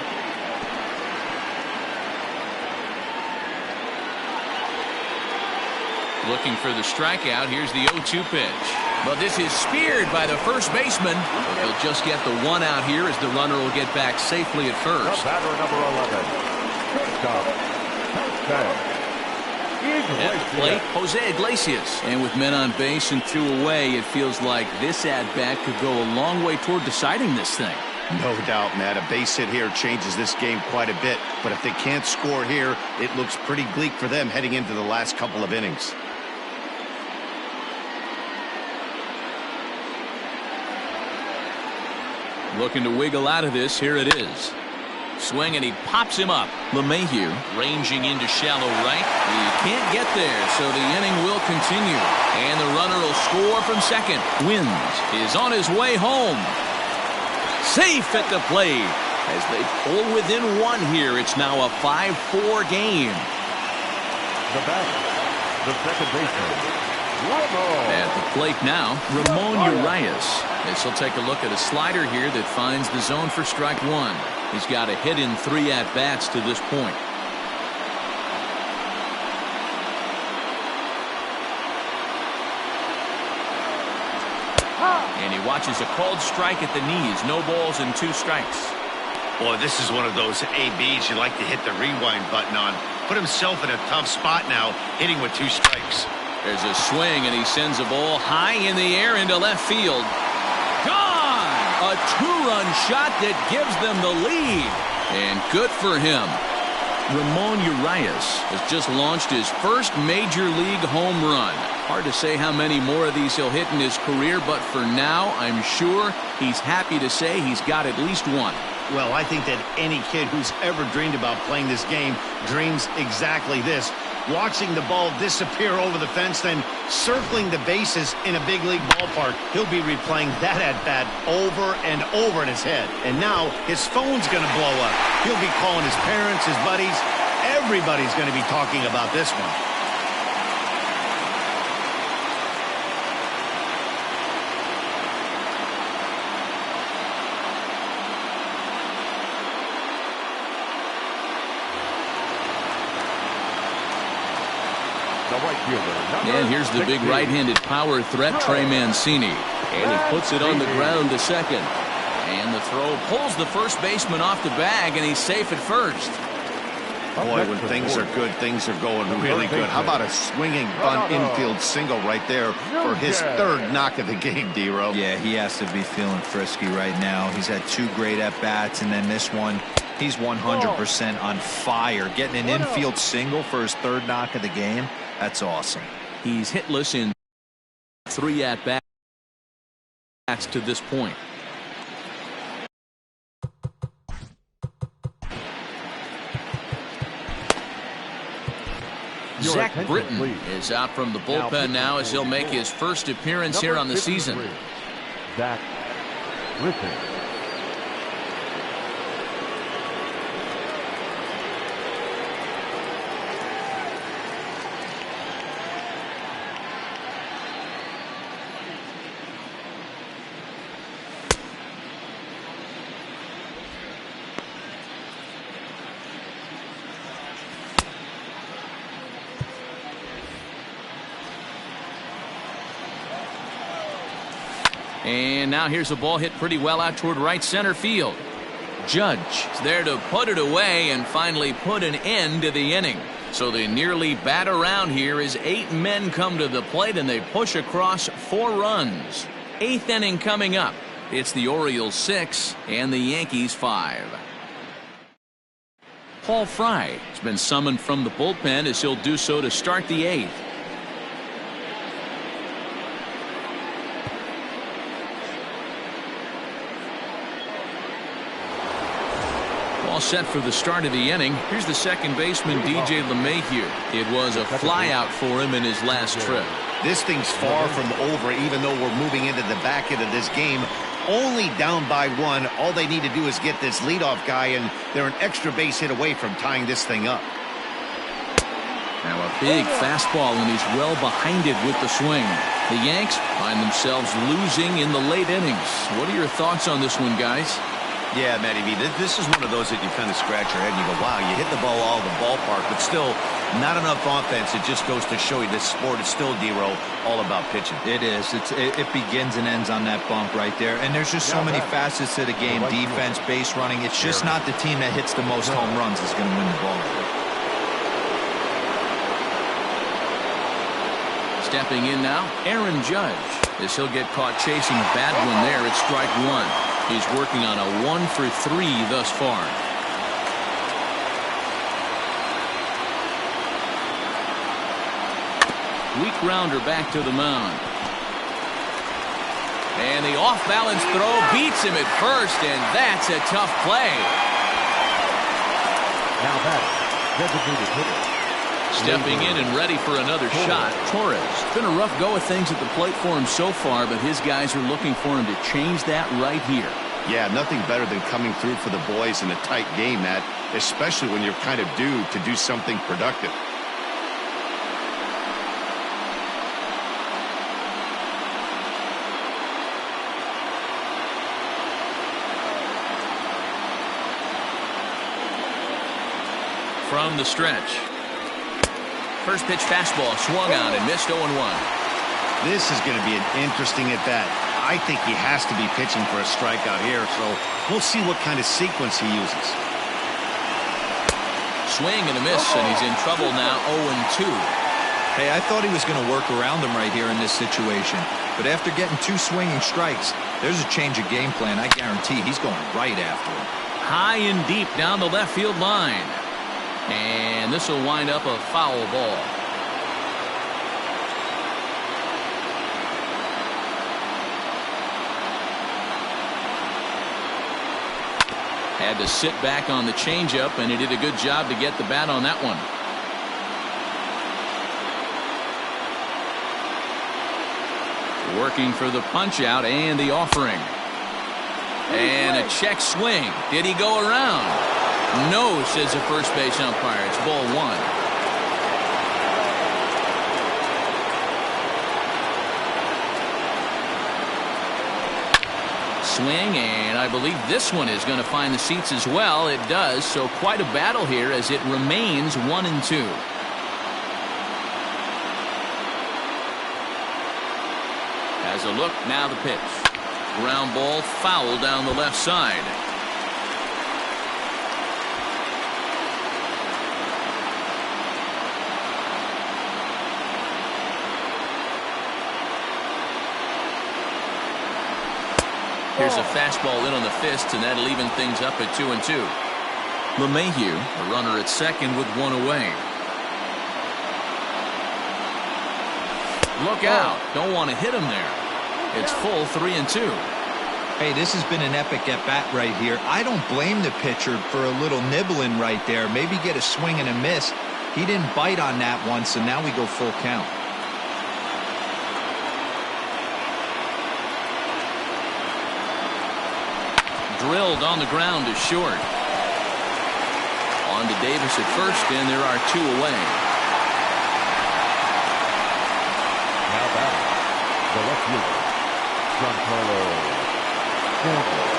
Looking for the strikeout. Here's the 0-2 pitch. But this is speared by the first baseman. But he'll just get the one out here as the runner will get back safely at first. the batter number 11, shortstop, At the plate, Jose Iglesias. And with men on base and 2 away, it feels like this at-bat could go a long way toward deciding this thing. No doubt, Matt. A base hit here changes this game quite a bit. But if they can't score here, it looks pretty bleak for them heading into the last couple of innings. Looking to wiggle out of this. Here it is. Swing, and he pops him up. LeMahieu ranging into shallow right. He can't get there, so the inning will continue. And the runner will score from second. Wins is on his way home. Safe at the plate. As they pull within 1 here, it's now a 5-4 game. The batter, the second baseman, At the plate now, Ramon Urias. As he'll take a look at a slider here that finds the zone for strike 1. He's got a hit in 3 at-bats to this point. And he watches a called strike at the knees. No balls and 2 strikes. Boy, this is one of those ABs you like to hit the rewind button on. Put himself in a tough spot now, hitting with 2 strikes. There's a swing, and he sends a ball high in the air into left field. Gone! A 2-run shot that gives them the lead. And good for him. Ramon Urias has just launched his first major league home run. Hard to say how many more of these he'll hit in his career, but for now, I'm sure he's happy to say he's got at least one. Well, I think that any kid who's ever dreamed about playing this game dreams exactly this. Watching the ball disappear over the fence, then circling the bases in a big league ballpark. He'll be replaying that at-bat over and over in his head. And now his phone's going to blow up. He'll be calling his parents, his buddies. Everybody's going to be talking about this one. the right fielder. And here's the big 16. right-handed power threat, Trey Mancini. And he puts it on the ground to second. And the throw pulls the first baseman off the bag, and he's safe at first. Boy, when things are good, things are going really good. How about a swinging bunt infield single right there for his third knock of the game, D-Row? Yeah, he has to be feeling frisky right now. He's had 2 great at-bats, and then this one, he's 100% on fire. Getting an infield single for his third knock of the game, that's awesome. He's hitless in 3 at-bats to this point. Zach Britton is out from the bullpen now as he'll make his first appearance here on the season. Zach Britton. And now here's a ball hit pretty well out toward right center field. Judge is there to put it away and finally put an end to the inning. So they nearly bat around here as 8 men come to the plate and they push across 4 runs. 8th inning coming up. It's the Orioles 6 and the Yankees 5. Paul Fry has been summoned from the bullpen as he'll do so to start the 8th. All set for the start of the inning. Here's the second baseman, DJ LeMahieu. It was a flyout for him in his last trip. This thing's far from over, even though we're moving into the back end of this game. Only down by 1. All they need to do is get this leadoff guy, and they're an extra base hit away from tying this thing up. Now a big fastball, and he's well behind it with the swing. The Yanks find themselves losing in the late innings. What are your thoughts on this one, guys? Yeah, Matty V, this is one of those that you kind of scratch your head and you go, wow, you hit the ball all the ballpark, but still not enough offense. It just goes to show you this sport is still, D-Row, all about pitching. It is. It begins and ends on that bump right there. And there's just so many facets to the game. Defense, base running. It's just not the team that hits the most home runs that's going to win the ball. Stepping in now, Aaron Judge, as he'll get caught chasing a bad one there at strike 1. He's working on a 1 for 3 thus far. Weak grounder back to the mound. And the off-balance throw beats him at first, and that's a tough play. Now batting, designated hitter. Stepping in and ready for another shot, Torres. It's been a rough go of things at the plate for him so far, but his guys are looking for him to change that right here. Yeah, nothing better than coming through for the boys in a tight game, Matt, especially when you're kind of due to do something productive. From the stretch. First pitch fastball swung on and missed 0-1. This is going to be an interesting at-bat. I think he has to be pitching for a strikeout here, so we'll see what kind of sequence he uses. Swing and a miss, and he's in trouble now, 0-2. Hey, I thought he was going to work around him right here in this situation. But after getting 2 swinging strikes, there's a change of game plan. I guarantee he's going right after him. High and deep down the left field line. And this will wind up a foul ball. Had to sit back on the changeup, and he did a good job to get the bat on that one. Working for the punch out and the offering. And a check swing. Did he go around? No, says the first base umpire. It's ball 1. Swing, and I believe this one is going to find the seats as well. It does, so quite a battle here as it remains 1-2. Has a look, now the pitch. Ground ball, foul down the left side. Here's a fastball in on the fist, and that'll even things up at 2-2. LeMahieu, a runner at second with one away. Look out. Don't want to hit him there. It's full 3-2. Hey, this has been an epic at-bat right here. I don't blame the pitcher for a little nibbling right there. Maybe get a swing and a miss. He didn't bite on that one, so now we go full count. Drilled on the ground is short. On to Davis at first, and there are two away. Now back, the left fielder, Giancarlo Stanton.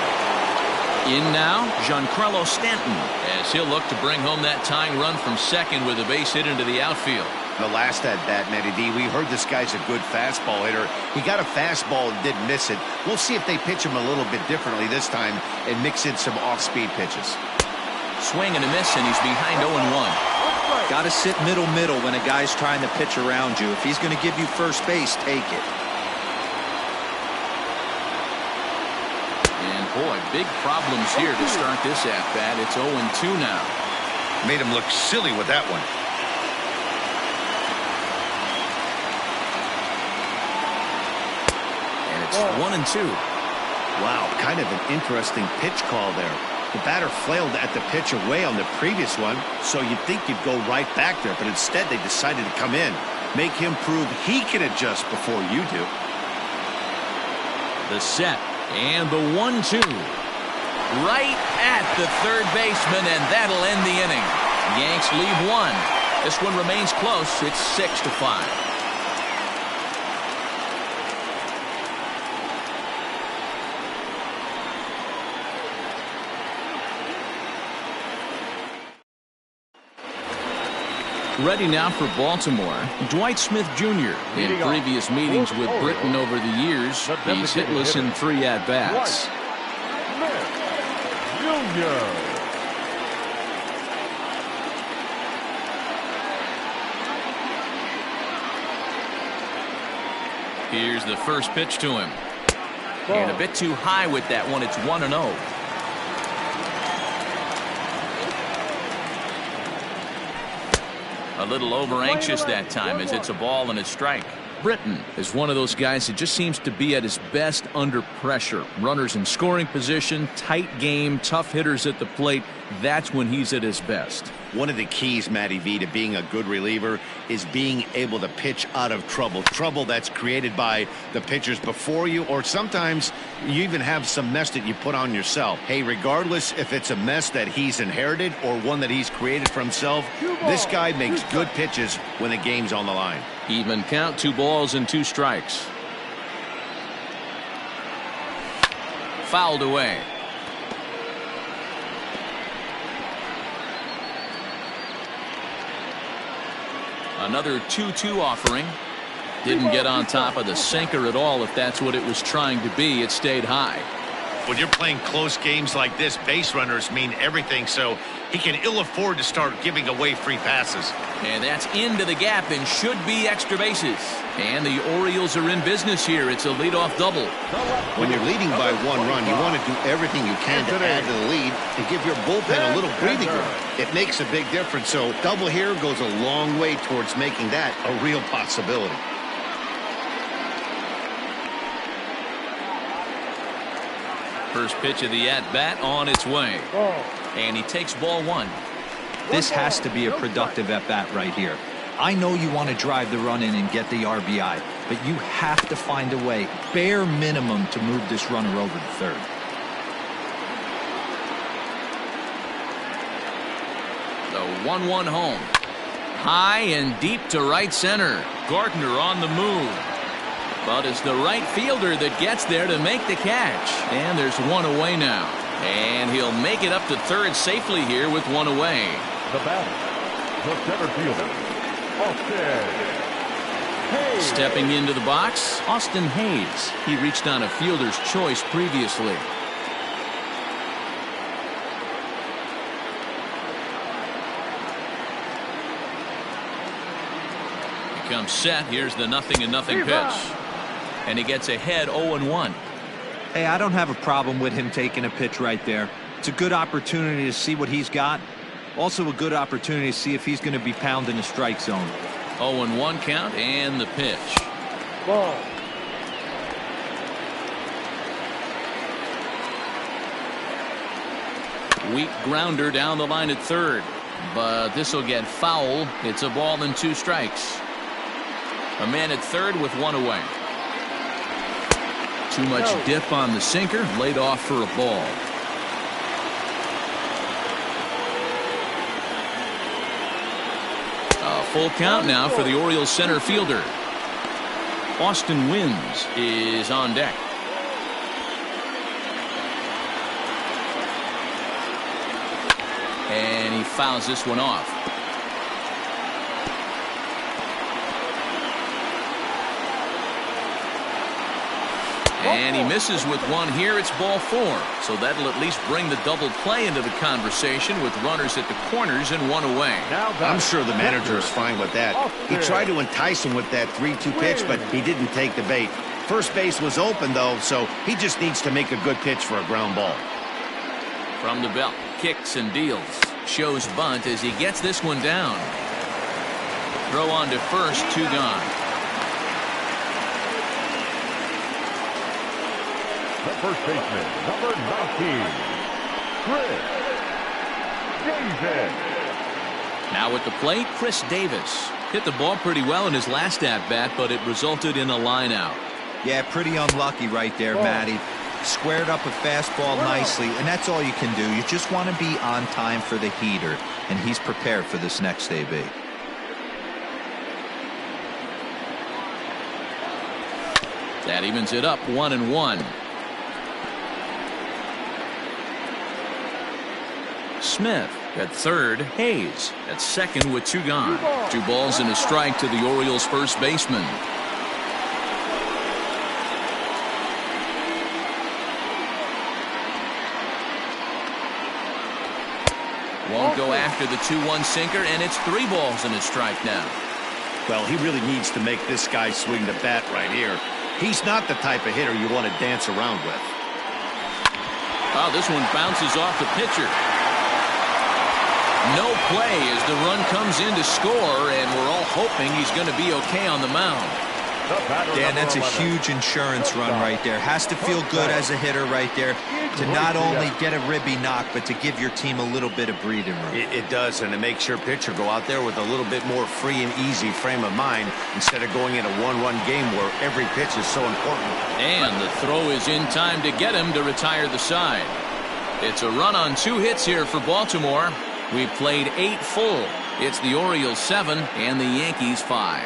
In now, Giancarlo Stanton, as he'll look to bring home that tying run from second with a base hit into the outfield. The last at bat, Matty D, we heard this guy's a good fastball hitter. He got a fastball and didn't miss it. We'll see if they pitch him a little bit differently this time and mix in some off-speed pitches. Swing and a miss, and he's behind 0-1. Got to sit middle when a guy's trying to pitch around you. If he's going to give you first base, take it. And boy, big problems here to start this at-bat. It's 0-2 now. Made him look silly with that one. It's 1-2. Wow, kind of an interesting pitch call there. The batter flailed at the pitch away on the previous one, so you'd think you'd go right back there, but instead they decided to come in. Make him prove he can adjust before you do. The set and the 1-2. Right at the third baseman, and that'll end the inning. Yanks leave one. This one remains close. It's 6-5. Ready now for Baltimore. Dwight Smith Jr. In previous meetings with Britton over the years, he's hitless in 3 at-bats. Here's the first pitch to him. And a bit too high with that one. It's 1-0. A little over anxious that time as it's a ball and a strike. Britton is one of those guys that just seems to be at his best under pressure. Runners in scoring position, tight game, tough hitters at the plate. That's when he's at his best. One of the keys, Matty V, to being a good reliever is being able to pitch out of trouble. Trouble that's created by the pitchers before you, or sometimes you even have some mess that you put on yourself. Hey, regardless if it's a mess that he's inherited or one that he's created for himself, this guy makes good pitches when the game's on the line. Even count, 2 balls and 2 strikes. Fouled away. Another 2-2 offering. Didn't get on top of the sinker at all. If that's what it was trying to be, it stayed high. When you're playing close games like this, base runners mean everything, so he can ill afford to start giving away free passes. And that's into the gap and should be extra bases. And the Orioles are in business here. It's a leadoff double. When you're leading by 1 run, you want to do everything you can to add to the lead and give your bullpen a little breathing room. It makes a big difference, so double here goes a long way towards making that a real possibility. First pitch of the at-bat on its way. And he takes ball 1. This has to be a productive at-bat right here. I know you want to drive the run in and get the RBI, but you have to find a way, bare minimum, to move this runner over to third. The 1-1 home. High and deep to right center. Gardner on the move. But it's the right fielder that gets there to make the catch. And there's 1 away now. And he'll make it up to third safely here with 1 away. The batter, the center fielder, Austin. Stepping into the box, Austin Hayes. He reached on a fielder's choice previously. He comes set. Here's the 0-0 pitch. And he gets ahead 0-1. Hey, I don't have a problem with him taking a pitch right there. It's a good opportunity to see what he's got. Also a good opportunity to see if he's going to be pounding the strike zone. 0-1 count and the pitch. Ball. Weak grounder down the line at third. But this will get foul. It's a ball and 2 strikes. A man at third with 1 away. Too much dip on the sinker. Laid off for a ball. A full count now for the Orioles center fielder. Austin Wynns is on deck. And he fouls this one off. And he misses with one here. It's ball 4. So that'll at least bring the double play into the conversation with runners at the corners and 1 away. I'm sure the manager is fine with that. He tried to entice him with that 3-2 pitch, but he didn't take the bait. First base was open, though, so he just needs to make a good pitch for a ground ball. From the belt, kicks and deals. Shows bunt as he gets this one down. Throw on to first, 2 gone. The first baseman, number 19, Chris Davis. Now at the plate, Chris Davis. Hit the ball pretty well in his last at-bat, but it resulted in a line out. Yeah, pretty unlucky right there, Matty. Squared up a fastball nicely, and that's all you can do. You just want to be on time for the heater, and he's prepared for this next AB. That evens it up 1-1. Smith at third. Hayes at second with 2 gone. 2 balls and a strike to the Orioles first baseman. Won't go after the 2-1 sinker, and it's 3 balls and a strike now. Well, he really needs to make this guy swing the bat right here. He's not the type of hitter you want to dance around with. Oh, this one bounces off the pitcher. No play as the run comes in to score, and we're all hoping he's going to be okay on the mound. Dan, that's a huge insurance run right there. Has to feel good as a hitter right there to not only get a ribby knock, but to give your team a little bit of breathing room. It does, and it makes your pitcher go out there with a little bit more free and easy frame of mind instead of going in a one-run game where every pitch is so important. And the throw is in time to get him to retire the side. It's a run on 2 hits here for Baltimore. We've played 8 full. It's the Orioles 7 and the Yankees 5.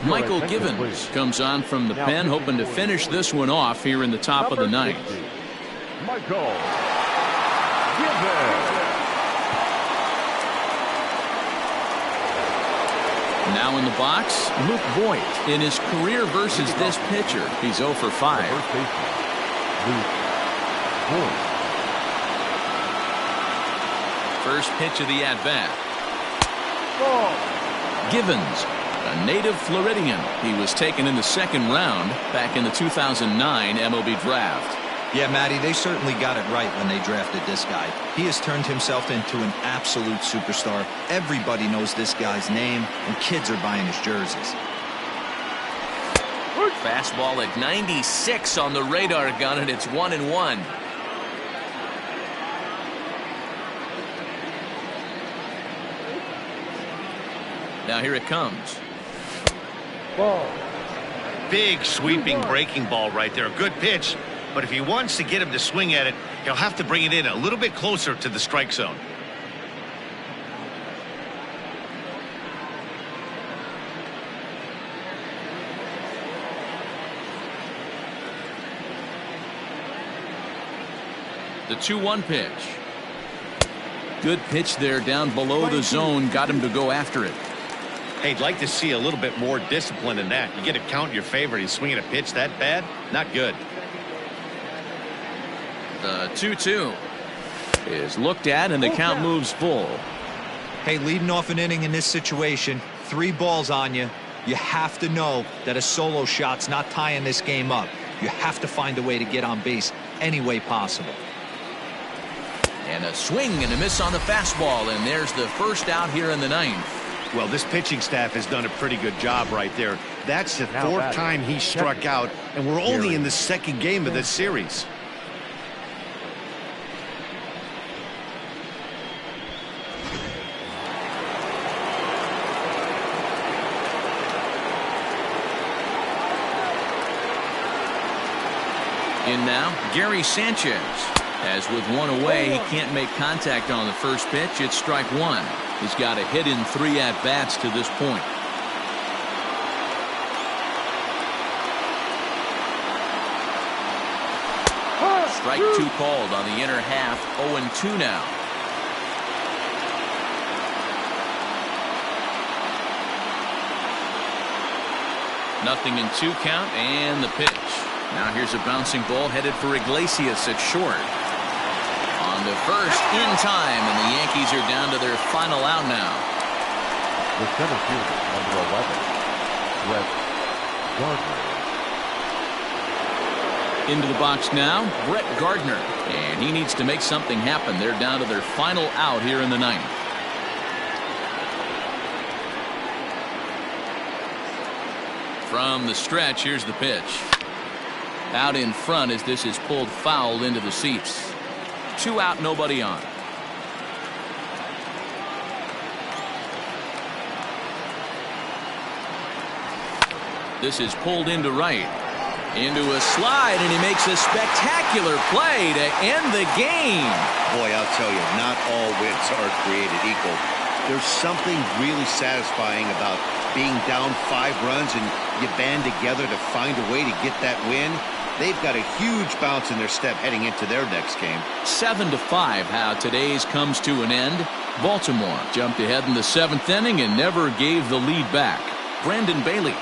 Michael Givens comes on from the pen, hoping to finish this one off here in the top of the 9th. Michael Givens. Now in the box, Luke Voigt. In his career versus this pitcher, he's 0 for 5. First baseman, Luke Voigt. First pitch of the at-bat. Givens, a native Floridian. He was taken in the 2nd round back in the 2009 MLB draft. Yeah, Matty, they certainly got it right when they drafted this guy. He has turned himself into an absolute superstar. Everybody knows this guy's name, and kids are buying his jerseys. Fastball at 96 on the radar gun, and it's 1-1. Now here it comes. Ball. Big sweeping breaking ball right there. Good pitch. But if he wants to get him to swing at it, he'll have to bring it in a little bit closer to the strike zone. The 2-1 pitch. Good pitch there down below the zone. Got him to go after it. Hey, I'd like to see a little bit more discipline in that. You get a count in your favor. He's swinging a pitch that bad? Not good. The 2-2 is looked at, and the count moves full. Hey, leading off an inning in this situation, 3 balls on you. You have to know that a solo shot's not tying this game up. You have to find a way to get on base any way possible. And a swing and a miss on the fastball, and there's the first out here in the 9th. Well, this pitching staff has done a pretty good job right there. That's the 4th time he struck out, and we're only in the 2nd game of this series. In now, Gary Sanchez. As with 1 away, he can't make contact on the first pitch. It's strike 1. He's got a hit in 3 at-bats to this point. Strike 2 called on the inner half. 0-2 now. Nothing in 2 count, and the pitch. Now here's a bouncing ball headed for Iglesias at short. On the first, in time, and the Yankees are down to their final out now. The center fielder, number 11, Brett Gardner. Into the box now, Brett Gardner. And he needs to make something happen. They're down to their final out here in the 9th. From the stretch, here's the pitch. Out in front as this is pulled foul into the seats. 2 out, nobody on. This is pulled into right. Into a slide, and he makes a spectacular play to end the game. Boy, I'll tell you, not all wins are created equal. There's something really satisfying about being down 5 runs and you band together to find a way to get that win. They've got a huge bounce in their step heading into their next game. 7-5, how today's comes to an end. Baltimore jumped ahead in the 7th inning and never gave the lead back. Brandon Bailey